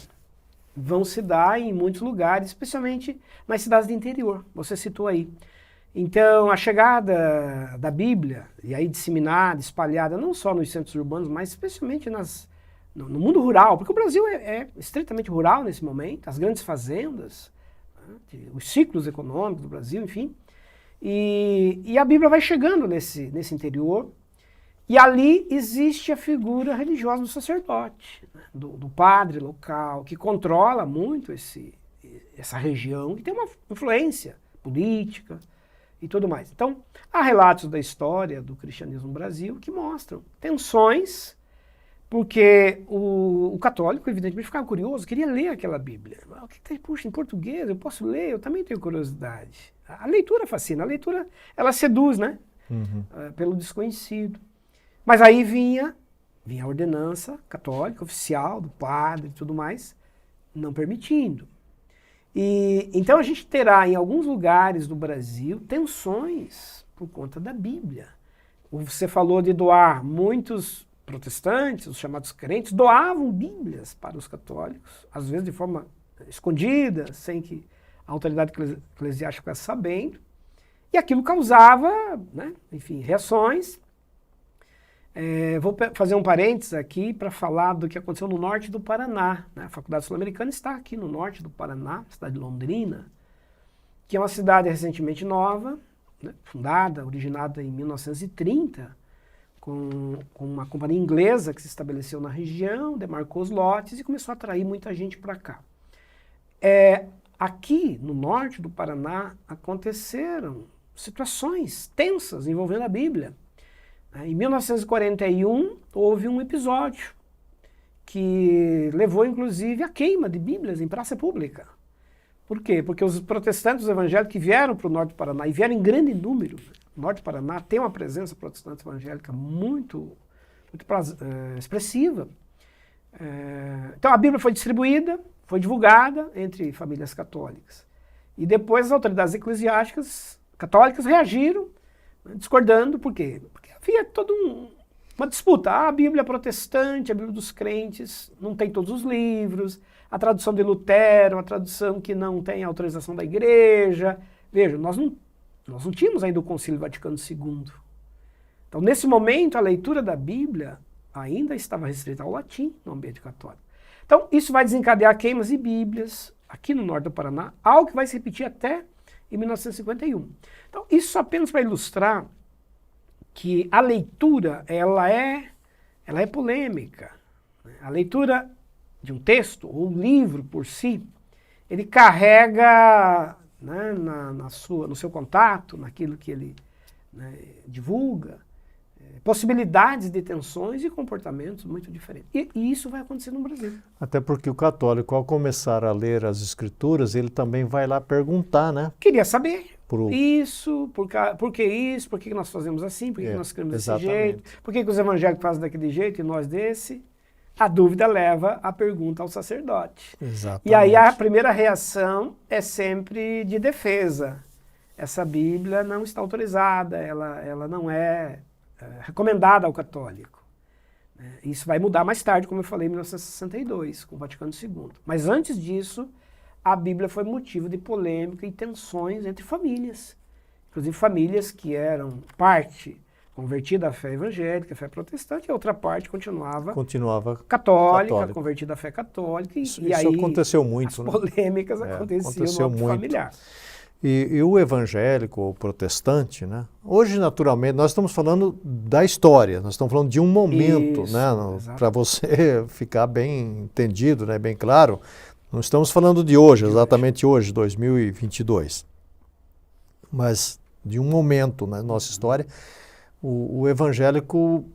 vão se dar em muitos lugares, especialmente nas cidades do interior, você citou aí. Então, a chegada da Bíblia, e aí disseminada, espalhada, não só nos centros urbanos, mas especialmente no mundo rural, porque o Brasil é estritamente rural nesse momento, as grandes fazendas, né, os ciclos econômicos do Brasil, enfim, e a Bíblia vai chegando nesse interior, e ali existe a figura religiosa do sacerdote, né, do padre local, que controla muito essa região, que tem uma influência política e tudo mais. Então, há relatos da história do cristianismo no Brasil que mostram tensões, porque o católico, evidentemente, ficava curioso, queria ler aquela Bíblia. O que tem, puxa, em português, eu posso ler? Eu também tenho curiosidade. A leitura fascina, a leitura, ela seduz, né? Pelo desconhecido. Mas aí vinha a ordenança católica, oficial, do padre e tudo mais, não permitindo. E então a gente terá em alguns lugares do Brasil tensões por conta da Bíblia. Você falou de doar, muitos protestantes, os chamados crentes, doavam Bíblias para os católicos, às vezes de forma escondida, sem que a autoridade eclesiástica ficasse sabendo, e aquilo causava, né, enfim, reações. Vou fazer um parênteses aqui para falar do que aconteceu no norte do Paraná, né? A Faculdade Sul-Americana está aqui no norte do Paraná, cidade de Londrina, que é uma cidade recentemente nova, né? Fundada, originada em 1930, com uma companhia inglesa que se estabeleceu na região, demarcou os lotes e começou a atrair muita gente para cá. Aqui no norte do Paraná aconteceram situações tensas envolvendo a Bíblia. Em 1941, houve um episódio que levou, inclusive, à queima de Bíblias em praça pública. Por quê? Porque os protestantes evangélicos que vieram para o norte do Paraná, e vieram em grande número, o norte do Paraná tem uma presença protestante evangélica muito expressiva. Então a Bíblia foi distribuída, foi divulgada entre famílias católicas. E depois as autoridades eclesiásticas católicas reagiram, discordando. Por quê? Porque havia toda uma disputa. A Bíblia protestante, a Bíblia dos crentes, não tem todos os livros. A tradução de Lutero, a tradução que não tem autorização da igreja. Veja, nós não tínhamos ainda o Concílio Vaticano II. Então, nesse momento, a leitura da Bíblia ainda estava restrita ao latim no ambiente católico. Então, isso vai desencadear queimas de Bíblias aqui no norte do Paraná, algo que vai se repetir até em 1951. Então, isso apenas para ilustrar que a leitura, ela é polêmica. A leitura de um texto, ou um livro por si, ele carrega, né, no seu contato, naquilo que ele, né, divulga, possibilidades de tensões e comportamentos muito diferentes. E isso vai acontecer no Brasil. Até porque o católico, ao começar a ler as escrituras, ele também vai lá perguntar, né? Queria saber isso, por que isso, por que nós fazemos assim, por que nós escrevemos desse jeito, por que os evangélicos fazem daquele jeito e nós desse. A dúvida leva a pergunta ao sacerdote. Exatamente. E aí a primeira reação é sempre de defesa. Essa Bíblia não está autorizada, ela não é recomendada ao católico. Isso vai mudar mais tarde, como eu falei, em 1962, com o Vaticano II. Mas antes disso, a Bíblia foi motivo de polêmica e tensões entre famílias. Inclusive famílias que eram parte convertida à fé evangélica, à fé protestante, e a outra parte continuava católica, convertida à fé católica. Isso aí aconteceu muito. As polêmicas aconteciam no âmbito familiar. E o evangélico ou protestante, né? Hoje, naturalmente, nós estamos falando da história, nós estamos falando de um momento, né? Para você ficar bem entendido, né? Bem claro, não estamos falando de hoje, exatamente hoje, 2022, mas de um momento na nossa história. O evangélico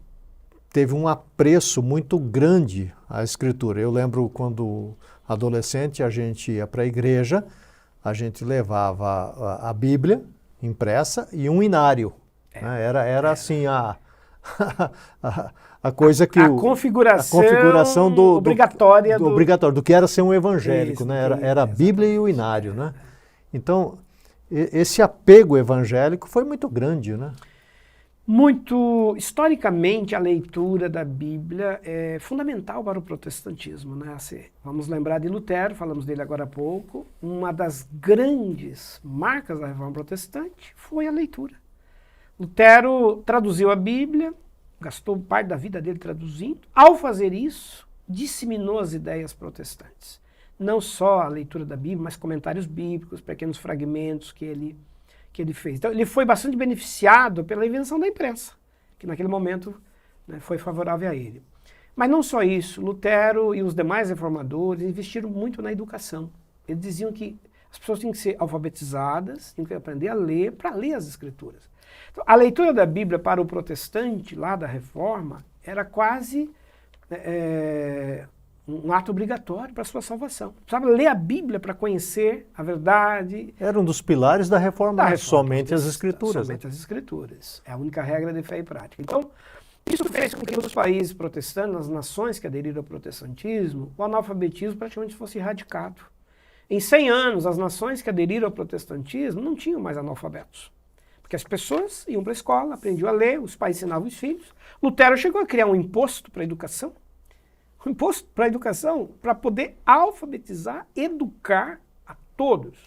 teve um apreço muito grande à Escritura. Eu lembro quando adolescente a gente ia para a igreja, a gente levava a Bíblia impressa e um inário. Né? Era assim a coisa que... A configuração obrigatória do que era ser um evangélico. Né? Era a Bíblia e o inário. Né? Então, esse apego evangélico foi muito grande, né? Historicamente, a leitura da Bíblia é fundamental para o protestantismo, né? Assim, vamos lembrar de Lutero, falamos dele agora há pouco. Uma das grandes marcas da Reforma Protestante foi a leitura. Lutero traduziu a Bíblia, gastou parte da vida dele traduzindo. Ao fazer isso, disseminou as ideias protestantes. Não só a leitura da Bíblia, mas comentários bíblicos, pequenos fragmentos que ele fez. Então, ele foi bastante beneficiado pela invenção da imprensa, que naquele momento, né, foi favorável a ele. Mas não só isso, Lutero e os demais reformadores investiram muito na educação. Eles diziam que as pessoas tinham que ser alfabetizadas, tinham que aprender a ler para ler as Escrituras. Então, a leitura da Bíblia para o protestante, lá da Reforma, era quase um ato obrigatório para a sua salvação. Precisava ler a Bíblia para conhecer a verdade. Era um dos pilares da reforma, somente as Escrituras. Somente as Escrituras. É a única regra de fé e prática. Então, isso fez com que nos países protestantes, nas nações que aderiram ao protestantismo, o analfabetismo praticamente fosse erradicado. Em 100 anos, as nações que aderiram ao protestantismo não tinham mais analfabetos. Porque as pessoas iam para a escola, aprendiam a ler, os pais ensinavam os filhos. Lutero chegou a criar um imposto para a educação. Um imposto para a educação, para poder alfabetizar, educar a todos.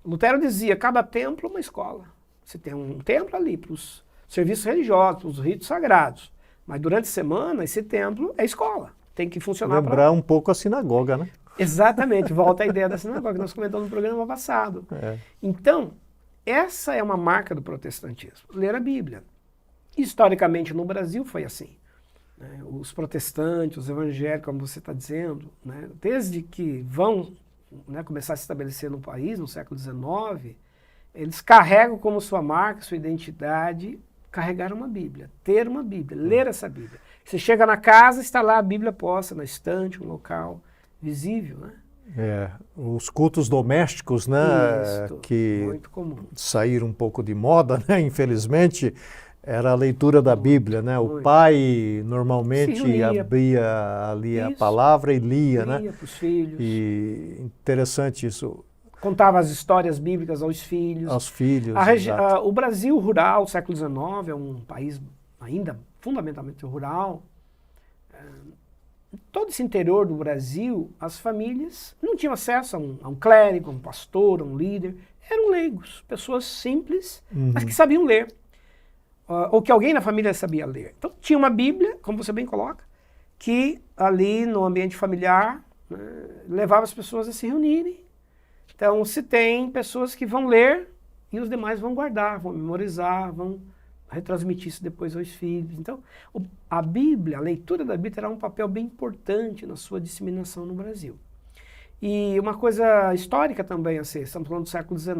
Lutero dizia, cada templo é uma escola. Você tem um templo ali para os serviços religiosos, para os ritos sagrados. Mas durante a semana, esse templo é escola. Tem que funcionar para... Lembrar um pouco a sinagoga, né? Exatamente, volta a ideia da sinagoga, que nós comentamos no programa passado. Então, essa é uma marca do protestantismo, ler a Bíblia. Historicamente, no Brasil foi assim. Os protestantes, os evangélicos, como você está dizendo, né, desde que vão, né, começar a se estabelecer no país, no século XIX, eles carregam como sua marca, sua identidade, carregar uma Bíblia, ter uma Bíblia, ler essa Bíblia. Você chega na casa, está lá a Bíblia posta na estante, um local visível. Né? Os cultos domésticos, né, que muito comum. Saíram um pouco de moda, né, infelizmente, era a leitura da Bíblia, né? O pai normalmente abria ali a palavra e lia, né? Lia para os filhos. E interessante isso. Contava as histórias bíblicas aos filhos. Aos filhos, o Brasil rural, século XIX, é um país ainda fundamentalmente rural. Todo esse interior do Brasil, as famílias não tinham acesso a um clérigo, a um pastor, a um líder. Eram leigos, pessoas simples, mas que sabiam ler. Ou que alguém na família sabia ler. Então tinha uma Bíblia, como você bem coloca, que ali no ambiente familiar, né, levava as pessoas a se reunirem. Então se tem pessoas que vão ler e os demais vão guardar, vão memorizar, vão retransmitir isso depois aos filhos. Então a Bíblia, a leitura da Bíblia terá um papel bem importante na sua disseminação no Brasil. E uma coisa histórica também, assim, estamos falando do século XIX.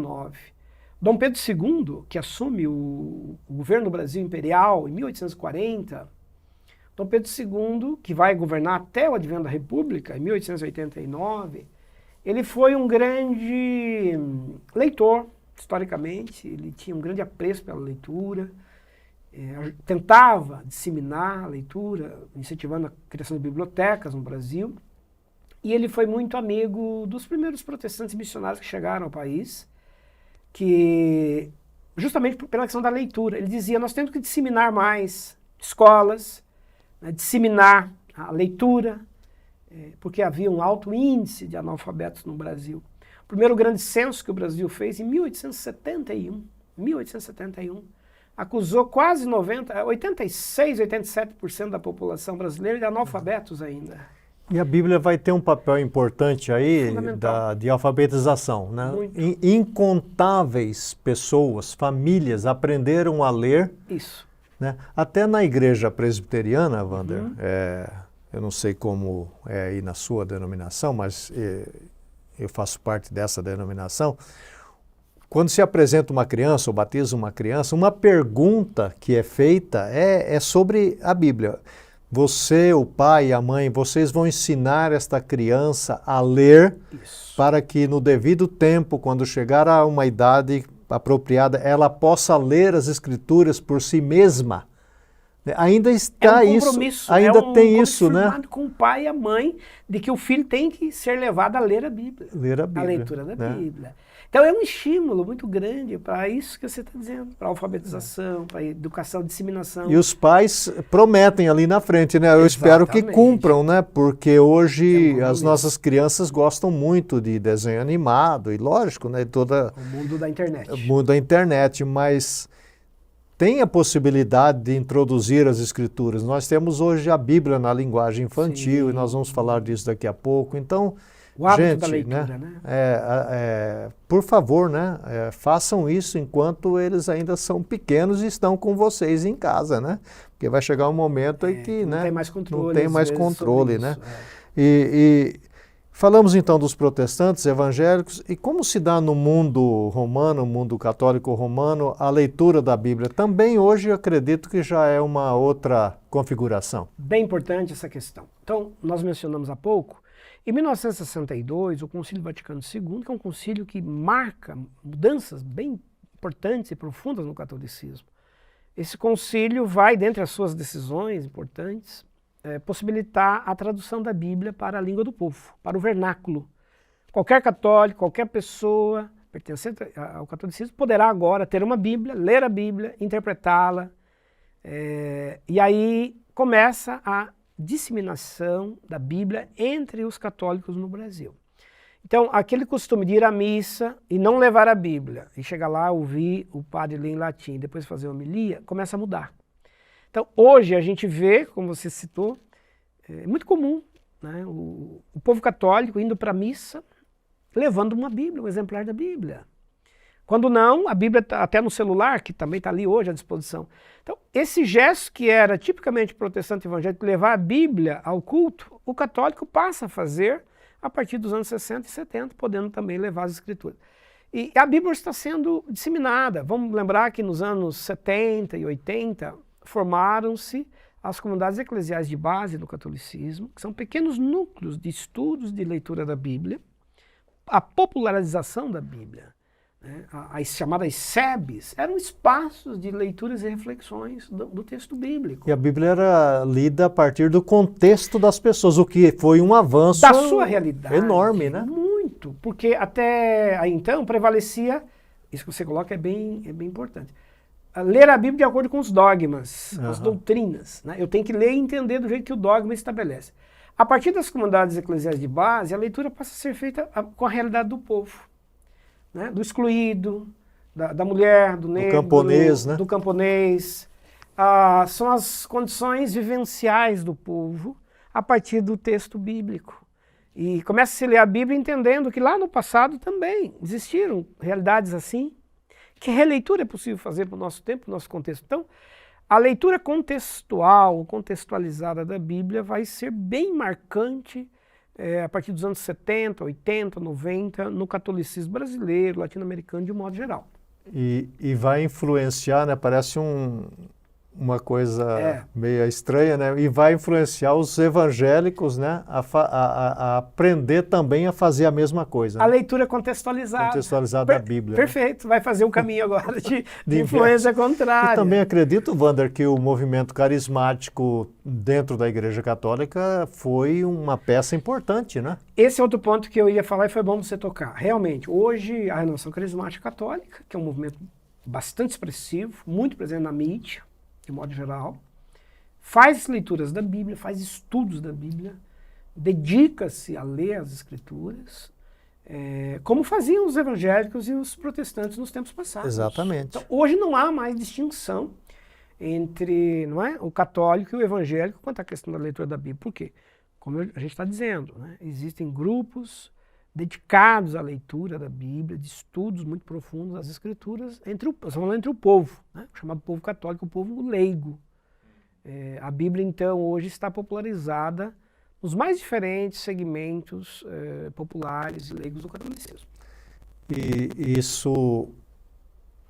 Dom Pedro II, que assume o governo do Brasil imperial em 1840, Dom Pedro II, que vai governar até o advento da República, em 1889, ele foi um grande leitor, historicamente, ele tinha um grande apreço pela leitura, tentava disseminar a leitura, incentivando a criação de bibliotecas no Brasil, e ele foi muito amigo dos primeiros protestantes missionários que chegaram ao país, que justamente pela questão da leitura. Ele dizia, nós temos que disseminar mais escolas, né, disseminar a leitura, porque havia um alto índice de analfabetos no Brasil. O primeiro grande censo que o Brasil fez em 1871, acusou quase 86, 87% da população brasileira de analfabetos ainda. E a Bíblia vai ter um papel importante aí de alfabetização, né? Incontáveis pessoas, famílias aprenderam a ler. Isso. Né? Até na igreja presbiteriana, Wander, eu não sei como é aí na sua denominação, mas eu faço parte dessa denominação. Quando se apresenta uma criança ou batiza uma criança, uma pergunta que é feita é sobre a Bíblia. Você, o pai e a mãe, vocês vão ensinar esta criança a ler. Isso. Para que no devido tempo, quando chegar a uma idade apropriada, ela possa ler as Escrituras por si mesma. Ainda está isso, ainda tem isso, né? Com o pai e a mãe, de que o filho tem que ser levado a ler a Bíblia. Ler a Bíblia. A leitura da Bíblia. Então é um estímulo muito grande para isso que você está dizendo, para a alfabetização, para a educação, disseminação. E os pais prometem ali na frente, né? Eu espero que cumpram, né? Porque hoje as nossas crianças gostam muito de desenho animado e lógico, né? O mundo da internet. O mundo da internet, mas tem a possibilidade de introduzir as escrituras. Nós temos hoje a Bíblia na linguagem infantil. Sim. E nós vamos falar disso daqui a pouco. Então, o hábito da leitura, né? Por favor, né? Façam isso enquanto eles ainda são pequenos e estão com vocês em casa, né? Porque vai chegar um momento em que não tem mais controle, não tem mais controle, né? E falamos então dos protestantes evangélicos e como se dá no mundo romano, mundo católico romano, a leitura da Bíblia. Também hoje eu acredito que já é uma outra configuração. Bem importante essa questão. Então, nós mencionamos há pouco, em 1962, o Concílio Vaticano II, que é um concílio que marca mudanças bem importantes e profundas no catolicismo. Esse concílio vai, dentre as suas decisões importantes, possibilitar a tradução da Bíblia para a língua do povo, para o vernáculo. Qualquer católico, qualquer pessoa pertencente ao catolicismo poderá agora ter uma Bíblia, ler a Bíblia, interpretá-la, e aí começa a disseminação da Bíblia entre os católicos no Brasil. Então, aquele costume de ir à missa e não levar a Bíblia, e chegar lá, ouvir o padre ler em latim e depois fazer homilia, começa a mudar. Então, hoje a gente vê, como você citou, é muito comum, né, o povo católico indo para a missa, levando uma Bíblia, um exemplar da Bíblia. Quando não, a Bíblia está até no celular, que também está ali hoje à disposição. Então, esse gesto que era tipicamente protestante evangélico, levar a Bíblia ao culto, o católico passa a fazer a partir dos anos 60 e 70, podendo também levar as Escrituras. E a Bíblia está sendo disseminada. Vamos lembrar que nos anos 70 e 80 formaram-se as comunidades eclesiais de base do catolicismo, que são pequenos núcleos de estudos de leitura da Bíblia, a popularização da Bíblia. As chamadas SEBs eram espaços de leituras e reflexões do texto bíblico. E a Bíblia era lida a partir do contexto das pessoas, o que foi um avanço da sua realidade enorme, né? Muito, porque até aí então prevalecia, isso que você coloca é bem importante, ler a Bíblia de acordo com os dogmas, as doutrinas. Né? Eu tenho que ler e entender do jeito que o dogma estabelece. A partir das comunidades eclesiais de base, a leitura passa a ser feita com a realidade do povo. Né? Do excluído, da mulher, do negro, do camponês. São as condições vivenciais do povo a partir do texto bíblico. E começa a se ler a Bíblia entendendo que lá no passado também existiram realidades assim, que releitura é possível fazer para o nosso tempo, para o nosso contexto. Então, a leitura contextual, contextualizada da Bíblia vai ser bem marcante a partir dos anos 70, 80, 90, no catolicismo brasileiro, latino-americano, de um modo geral. E vai influenciar, né? Parece uma coisa meio estranha, né? E vai influenciar os evangélicos, né? A aprender também a fazer a mesma coisa. A né? leitura contextualizada. Contextualizada da Bíblia. Perfeito, vai fazer o caminho agora de influência contrária. E também acredito, Wander, que o movimento carismático dentro da Igreja Católica foi uma peça importante, né? Esse é outro ponto que eu ia falar e foi bom você tocar. Realmente, hoje a Renovação Carismática Católica, que é um movimento bastante expressivo, muito presente na mídia, de modo geral, faz leituras da Bíblia, faz estudos da Bíblia, dedica-se a ler as Escrituras, como faziam os evangélicos e os protestantes nos tempos passados. Exatamente. Então, hoje não há mais distinção entre o católico e o evangélico quanto à questão da leitura da Bíblia. Por quê? Como a gente está dizendo, existem grupos dedicados à leitura da Bíblia, de estudos muito profundos das Escrituras, entre o povo, o chamado povo católico, o povo leigo. A Bíblia, então, hoje está popularizada nos mais diferentes segmentos populares e leigos do catolicismo. E isso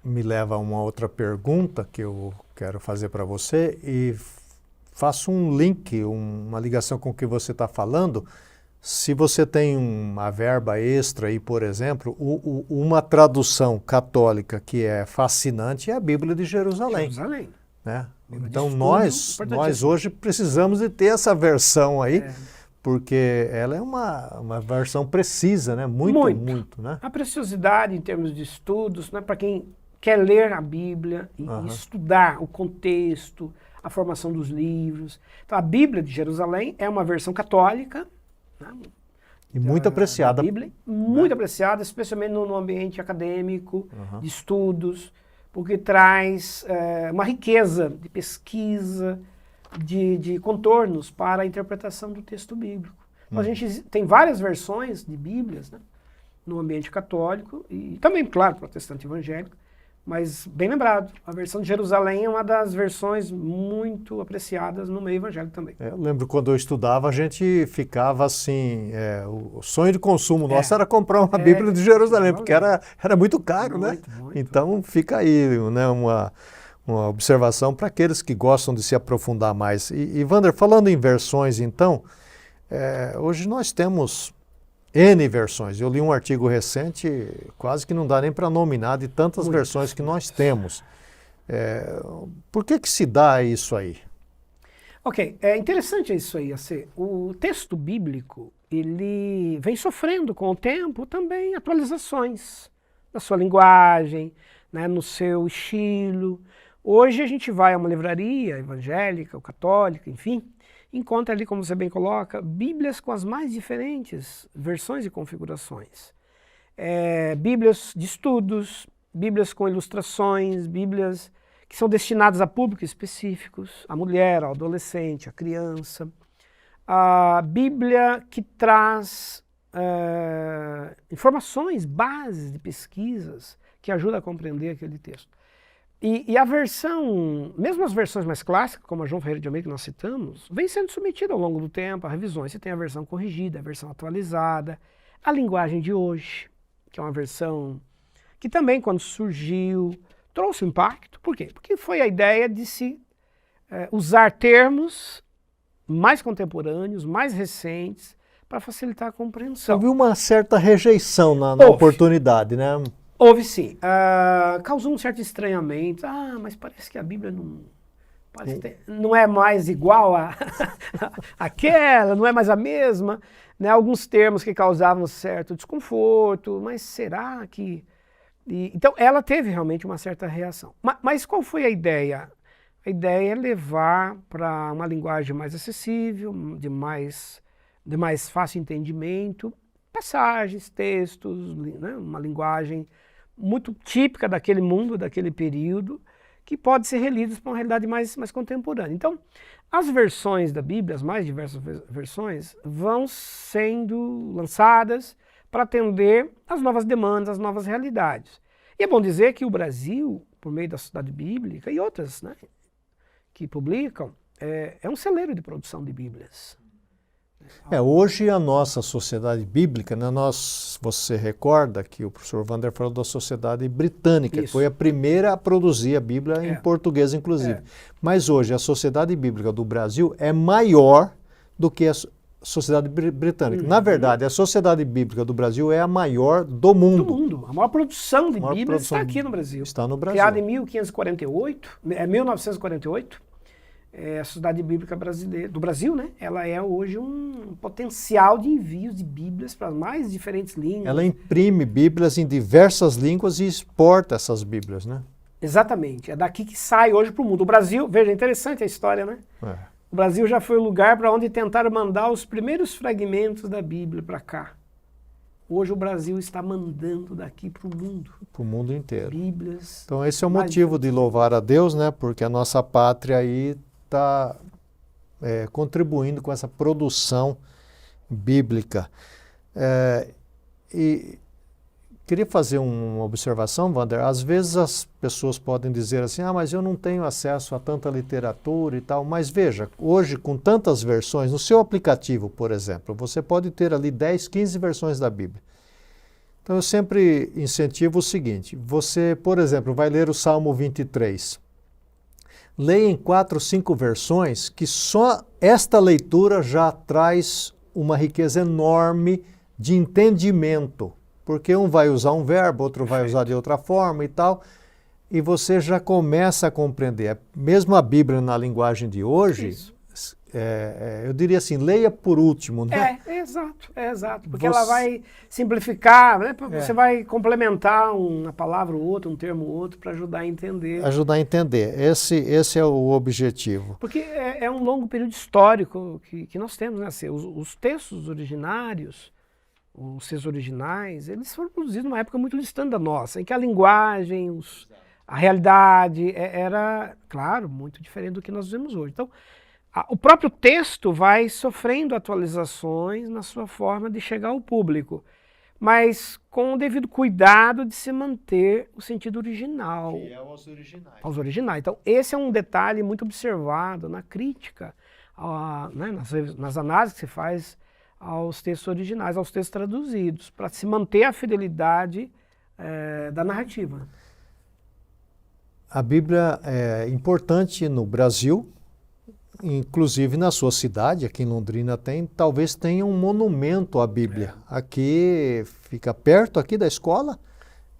me leva a uma outra pergunta que eu quero fazer para você e faço um link, uma ligação com o que você está falando. Se você tem uma verba extra aí, por exemplo, uma tradução católica que é fascinante é a Bíblia de Jerusalém. Né? Então nós hoje precisamos de ter essa versão aí, porque ela é uma versão precisa, né? Muito, né? A preciosidade em termos de estudos, para quem quer ler a Bíblia e estudar o contexto, a formação dos livros. Então a Bíblia de Jerusalém é uma versão católica, e muito apreciada. Bíblia, muito apreciada, especialmente no ambiente acadêmico, de estudos, porque traz uma riqueza de pesquisa, de contornos para a interpretação do texto bíblico. Então, a gente tem várias versões de Bíblias no ambiente católico e também, claro, protestante evangélico, mas bem lembrado, a versão de Jerusalém é uma das versões muito apreciadas no meio evangélico também. Eu lembro quando eu estudava, a gente ficava assim, o sonho de consumo nosso era comprar uma Bíblia de Jerusalém, porque era muito caro, né? Então fica aí, né, uma observação para aqueles que gostam de se aprofundar mais. E Wander, falando em versões então, hoje nós temos N versões. Eu li um artigo recente, quase que não dá nem para nominar de tantas versões que nós temos. Por que se dá isso aí? Ok, é interessante isso aí, AC. O texto bíblico, ele vem sofrendo com o tempo também atualizações na sua linguagem, no seu estilo. Hoje a gente vai a uma livraria evangélica ou católica, enfim, encontra ali, como você bem coloca, Bíblias com as mais diferentes versões e configurações. Bíblias de estudos, Bíblias com ilustrações, Bíblias que são destinadas a públicos específicos, a mulher, ao adolescente, à criança. A Bíblia que traz informações, bases de pesquisas que ajudam a compreender aquele texto. E a versão, mesmo as versões mais clássicas, como a João Ferreira de Almeida que nós citamos, vem sendo submetida ao longo do tempo a revisões. Você tem a versão corrigida, a versão atualizada, a linguagem de hoje, que é uma versão que também, quando surgiu, trouxe impacto. Por quê? Porque foi a ideia de se usar termos mais contemporâneos, mais recentes, para facilitar a compreensão. Houve uma certa rejeição na oportunidade, né? Houve sim. Causou um certo estranhamento. Mas parece que a Bíblia não é mais igual àquela, não é mais a mesma. Alguns termos que causavam certo desconforto, mas será que... Então, ela teve realmente uma certa reação. Mas qual foi a ideia? A ideia é levar para uma linguagem mais acessível, de mais fácil entendimento, passagens, textos, uma linguagem muito típica daquele mundo, daquele período, que pode ser relidas para uma realidade mais contemporânea. Então, as versões da Bíblia, as mais diversas versões, vão sendo lançadas para atender às novas demandas, às novas realidades. E é bom dizer que o Brasil, por meio da Sociedade Bíblica e outras que publicam, é um celeiro de produção de Bíblias. Hoje a nossa sociedade bíblica, né, você recorda que o professor Wander falou da sociedade britânica, que foi a primeira a produzir a Bíblia em português, inclusive. Mas hoje a sociedade bíblica do Brasil é maior do que a sociedade britânica. Na verdade, a sociedade bíblica do Brasil é a maior do mundo. Do mundo. A maior produção de Bíblia está aqui no Brasil. Está no Brasil. Criada em 1948, a Sociedade Bíblica Brasileira, do Brasil, né? Ela é hoje um potencial de envios de Bíblias para as mais diferentes línguas. Ela imprime Bíblias em diversas línguas e exporta essas Bíblias, né? Exatamente. É daqui que sai hoje para o mundo. O Brasil, veja, é interessante a história, né? O Brasil já foi o lugar para onde tentaram mandar os primeiros fragmentos da Bíblia para cá. Hoje o Brasil está mandando daqui para o mundo. Para o mundo inteiro. Bíblias. Então esse é o motivo de louvar a Deus, né? Porque a nossa pátria aí está contribuindo com essa produção bíblica. E queria fazer uma observação, Wander. Às vezes as pessoas podem dizer assim, mas eu não tenho acesso a tanta literatura e tal. Mas veja, hoje com tantas versões, no seu aplicativo, por exemplo, você pode ter ali 10, 15 versões da Bíblia. Então eu sempre incentivo o seguinte, você, por exemplo, vai ler o Salmo 23. Leia em 4, 5 versões, que só esta leitura já traz uma riqueza enorme de entendimento. Porque um vai usar um verbo, outro vai usar de outra forma e tal, e você já começa a compreender. Mesmo a Bíblia na linguagem de hoje, eu diria assim, leia por último, né? Exato. Porque ela vai simplificar, né? Você vai complementar uma palavra ou outra, um termo ou outro, para ajudar a entender. Ajudar a entender. Esse é o objetivo. Porque é um longo período histórico que nós temos, né? Assim, os textos originários, os textos originais, eles foram produzidos numa época muito distante da nossa, em que a linguagem, a realidade era, claro, muito diferente do que nós vemos hoje. Então, o próprio texto vai sofrendo atualizações na sua forma de chegar ao público, mas com o devido cuidado de se manter o sentido original. Que é aos originais. Aos originais. Então, esse é um detalhe muito observado na crítica, né, nas análises que se faz aos textos originais, aos textos traduzidos, para se manter a fidelidade da narrativa. A Bíblia é importante no Brasil, inclusive na sua cidade, aqui em Londrina talvez tenha um monumento à Bíblia. Aqui, fica perto aqui da escola,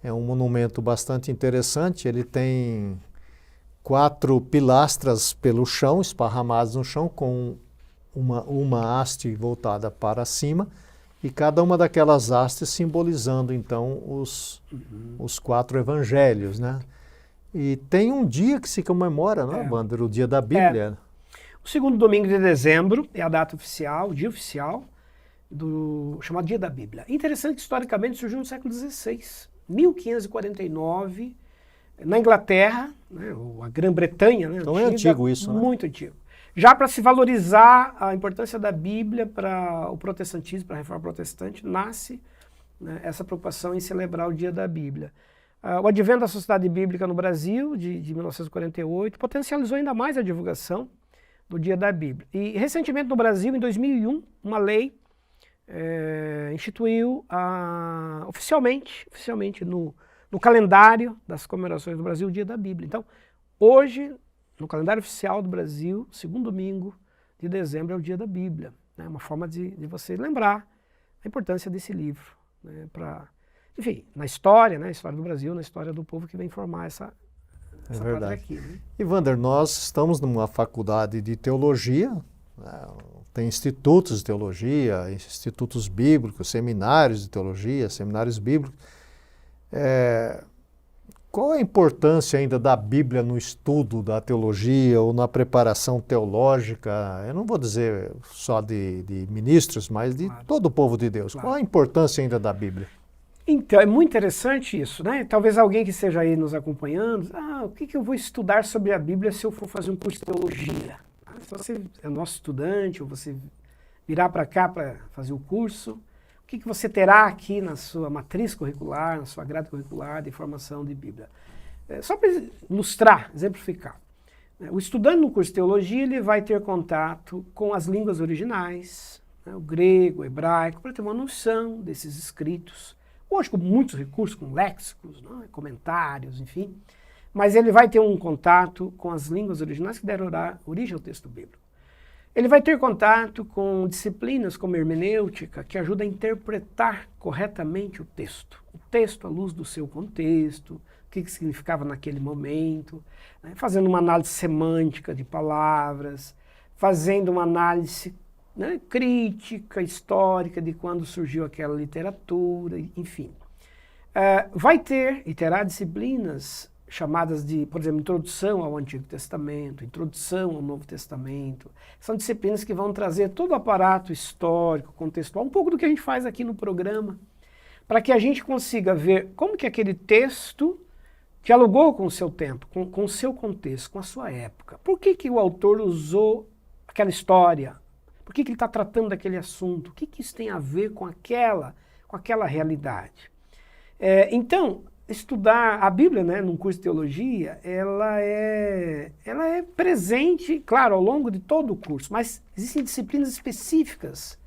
é um monumento bastante interessante, ele tem 4 pilastras pelo chão, esparramadas no chão, com uma haste voltada para cima, e cada uma daquelas hastes simbolizando, então, os 4 evangelhos, né? E tem um dia que se comemora, não é, Wander? O dia da Bíblia. O segundo domingo de dezembro é a data oficial, o dia oficial, chamado Dia da Bíblia. Interessante que, historicamente, surgiu no século XVI, 1549, na Inglaterra, né, ou a Grã-Bretanha. Né, então antiga, é antigo isso, né? Muito antigo. Já para se valorizar a importância da Bíblia para o protestantismo, para a reforma protestante, nasce, né, essa preocupação em celebrar o Dia da Bíblia. O advento da Sociedade Bíblica no Brasil, de 1948, potencializou ainda mais a divulgação do Dia da Bíblia. E recentemente no Brasil, em 2001, uma lei instituiu oficialmente no calendário das comemorações do Brasil o Dia da Bíblia. Então, hoje, no calendário oficial do Brasil, segundo domingo de dezembro é o Dia da Bíblia. É uma forma de você lembrar a importância desse livro, né, enfim, na história, né, a história do Brasil, na história do povo que vem formar essa verdade. Aqui, né? E, Wander, nós estamos numa faculdade de teologia, né, tem institutos de teologia, institutos bíblicos, seminários de teologia, seminários bíblicos. Qual a importância ainda da Bíblia no estudo da teologia ou na preparação teológica? Eu não vou dizer só de ministros, mas de todo o povo de Deus. Qual a importância ainda da Bíblia? Então, é muito interessante isso, né? Talvez alguém que esteja aí nos acompanhando, o que eu vou estudar sobre a Bíblia se eu for fazer um curso de teologia? Se você é nosso estudante, ou você virá para cá para fazer o curso, o que você terá aqui na sua matriz curricular, na sua grade curricular de formação de Bíblia? Só para ilustrar, exemplificar. O estudante no curso de teologia, ele vai ter contato com as línguas originais, né, o grego, o hebraico, para ter uma noção desses escritos. Hoje com muitos recursos, com léxicos, né, comentários, enfim. Mas ele vai ter um contato com as línguas originais que deram origem ao texto bíblico. Ele vai ter contato com disciplinas como hermenêutica, que ajuda a interpretar corretamente o texto à luz do seu contexto, o que significava naquele momento, né, fazendo uma análise semântica de palavras, fazendo uma análise, né, crítica, histórica de quando surgiu aquela literatura, enfim. Vai ter e terá disciplinas chamadas de, por exemplo, Introdução ao Antigo Testamento, Introdução ao Novo Testamento. São disciplinas que vão trazer todo o aparato histórico, contextual, um pouco do que a gente faz aqui no programa, para que a gente consiga ver como que aquele texto dialogou com o seu tempo, com o seu contexto, com a sua época. Por que que o autor usou aquela história? Por que que ele está tratando daquele assunto? O que que isso tem a ver com aquela realidade? Então, estudar a Bíblia, né, num curso de teologia, ela é presente, claro, ao longo de todo o curso, mas existem disciplinas específicas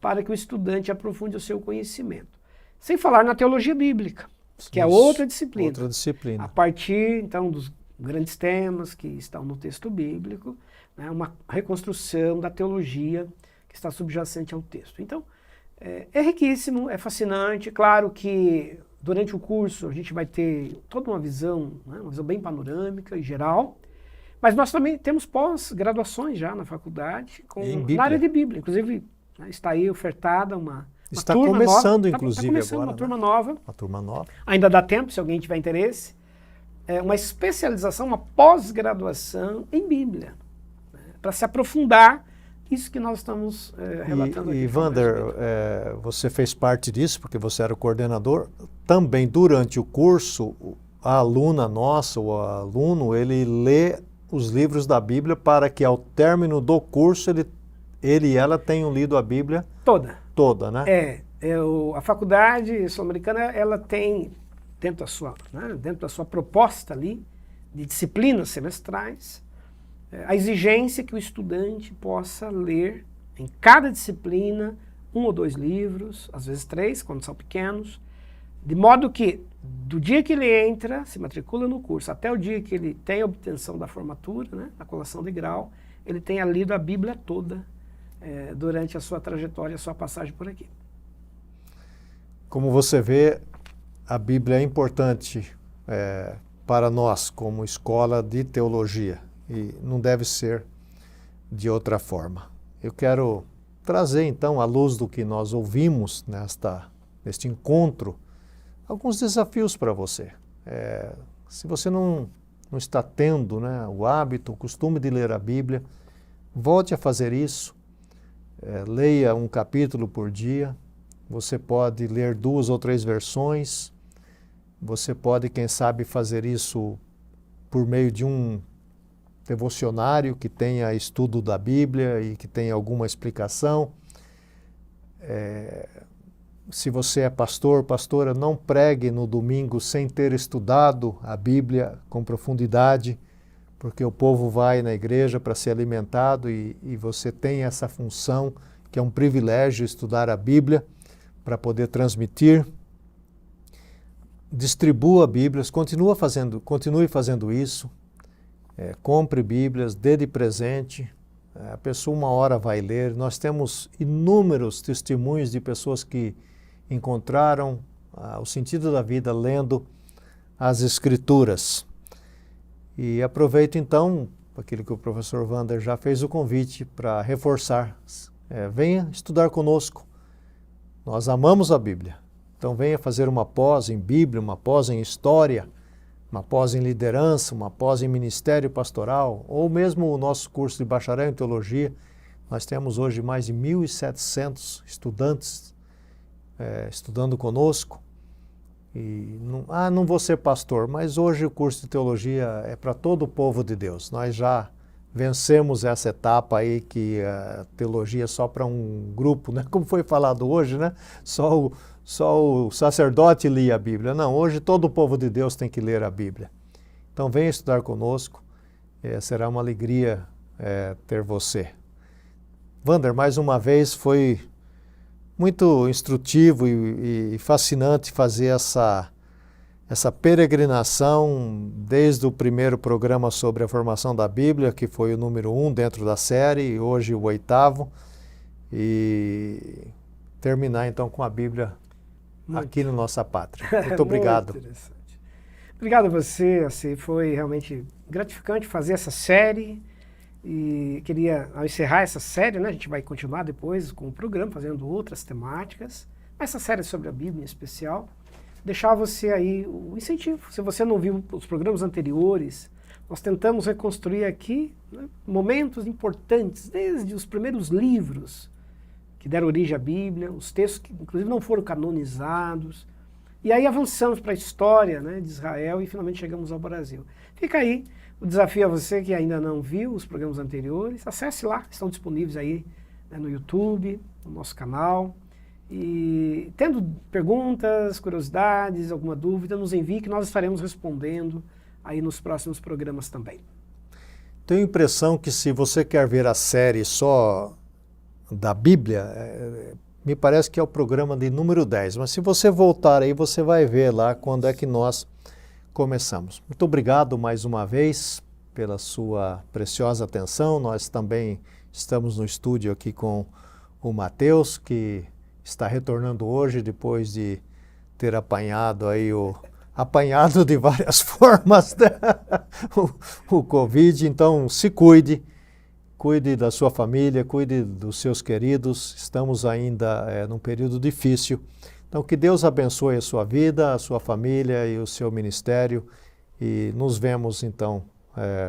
para que o estudante aprofunde o seu conhecimento. Sem falar na teologia bíblica, que é outra disciplina. Outra disciplina. A partir, então, dos grandes temas que estão no texto bíblico, né, uma reconstrução da teologia que está subjacente ao texto. Então, é riquíssimo, é fascinante, claro que durante o curso a gente vai ter toda uma visão, né, uma visão bem panorâmica e geral, mas nós também temos pós-graduações já na faculdade na área de Bíblia. Inclusive, né, está aí ofertada uma está turma começando, nova. inclusive, está começando agora, uma turma né? nova. Uma turma nova. Ainda dá tempo, se alguém tiver interesse. Uma especialização, uma pós-graduação em Bíblia, né, para se aprofundar isso que nós estamos relatando aqui. E Wander, você fez parte disso, porque você era o coordenador. Também, durante o curso, a aluna nossa, o aluno, ele lê os livros da Bíblia para que, ao término do curso, ele e ela tenham lido a Bíblia toda, né? A faculdade sul-americana, ela tem, dentro da sua proposta ali, de disciplinas semestrais, a exigência que o estudante possa ler em cada disciplina 1 ou 2 livros, às vezes 3, quando são pequenos, de modo que do dia que ele entra, se matricula no curso, até o dia que ele tem a obtenção da formatura, né, a colação de grau, ele tenha lido a Bíblia toda durante a sua trajetória, a sua passagem por aqui. Como você vê, a Bíblia é importante para nós como escola de teologia. E não deve ser de outra forma. Eu quero trazer, então, à luz do que nós ouvimos neste encontro, alguns desafios para você. Se você não está tendo, né, o hábito, o costume de ler a Bíblia, volte a fazer isso. Leia um capítulo por dia. Você pode ler 2 ou 3 versões. Você pode, quem sabe, fazer isso por meio de um devocionário que tenha estudo da Bíblia e que tenha alguma explicação. Se você é pastor, pastora, não pregue no domingo sem ter estudado a Bíblia com profundidade, porque o povo vai na igreja para ser alimentado e você tem essa função, que é um privilégio estudar a Bíblia para poder transmitir. Distribua Bíblias, continue fazendo isso. Compre Bíblias, dê de presente, a pessoa uma hora vai ler. Nós temos inúmeros testemunhos de pessoas que encontraram o sentido da vida lendo as Escrituras. E aproveito então, aquilo que o professor Wander já fez o convite para reforçar. Venha estudar conosco, nós amamos a Bíblia, então venha fazer uma pós em Bíblia, uma pós em História, uma pós em liderança, uma pós em ministério pastoral, ou mesmo o nosso curso de bacharel em teologia. Nós temos hoje mais de 1.700 estudantes estudando conosco. E não vou ser pastor, mas hoje o curso de teologia é para todo o povo de Deus. Nós já vencemos essa etapa aí que a teologia é só para um grupo, né? Como foi falado hoje, né? Só o sacerdote lia a Bíblia. Não, hoje todo o povo de Deus tem que ler a Bíblia. Então venha estudar conosco, será uma alegria ter você. Wander, mais uma vez foi muito instrutivo e fascinante fazer essa peregrinação desde o primeiro programa sobre a formação da Bíblia, que foi o número 1 dentro da série, e hoje o 8º, e terminar então com a Bíblia aqui na nossa pátria. Muito obrigado. Muito interessante. Obrigado a você, assim, foi realmente gratificante fazer essa série. E queria, ao encerrar essa série, né, a gente vai continuar depois com o programa, fazendo outras temáticas, mas essa série sobre a Bíblia em especial, deixar você aí o incentivo. Se você não viu os programas anteriores, nós tentamos reconstruir aqui, né, momentos importantes, desde os primeiros livros que deram origem à Bíblia, os textos que inclusive não foram canonizados, e aí avançamos para a história, né, de Israel e finalmente chegamos ao Brasil. Fica aí o desafio a você que ainda não viu os programas anteriores, acesse lá, estão disponíveis aí, né, no YouTube, no nosso canal. E tendo perguntas, curiosidades, alguma dúvida, nos envie que nós estaremos respondendo aí nos próximos programas também. Tenho a impressão que se você quer ver a série só da Bíblia, me parece que é o programa de número 10, mas se você voltar aí, você vai ver lá quando é que nós começamos. Muito obrigado mais uma vez pela sua preciosa atenção. Nós também estamos no estúdio aqui com o Matheus, que está retornando hoje depois de ter apanhado aí apanhado de várias formas, né? o Covid. Então se cuide da sua família, cuide dos seus queridos. Estamos ainda num período difícil. Então, que Deus abençoe a sua vida, a sua família e o seu ministério. E nos vemos, então,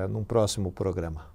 num próximo programa.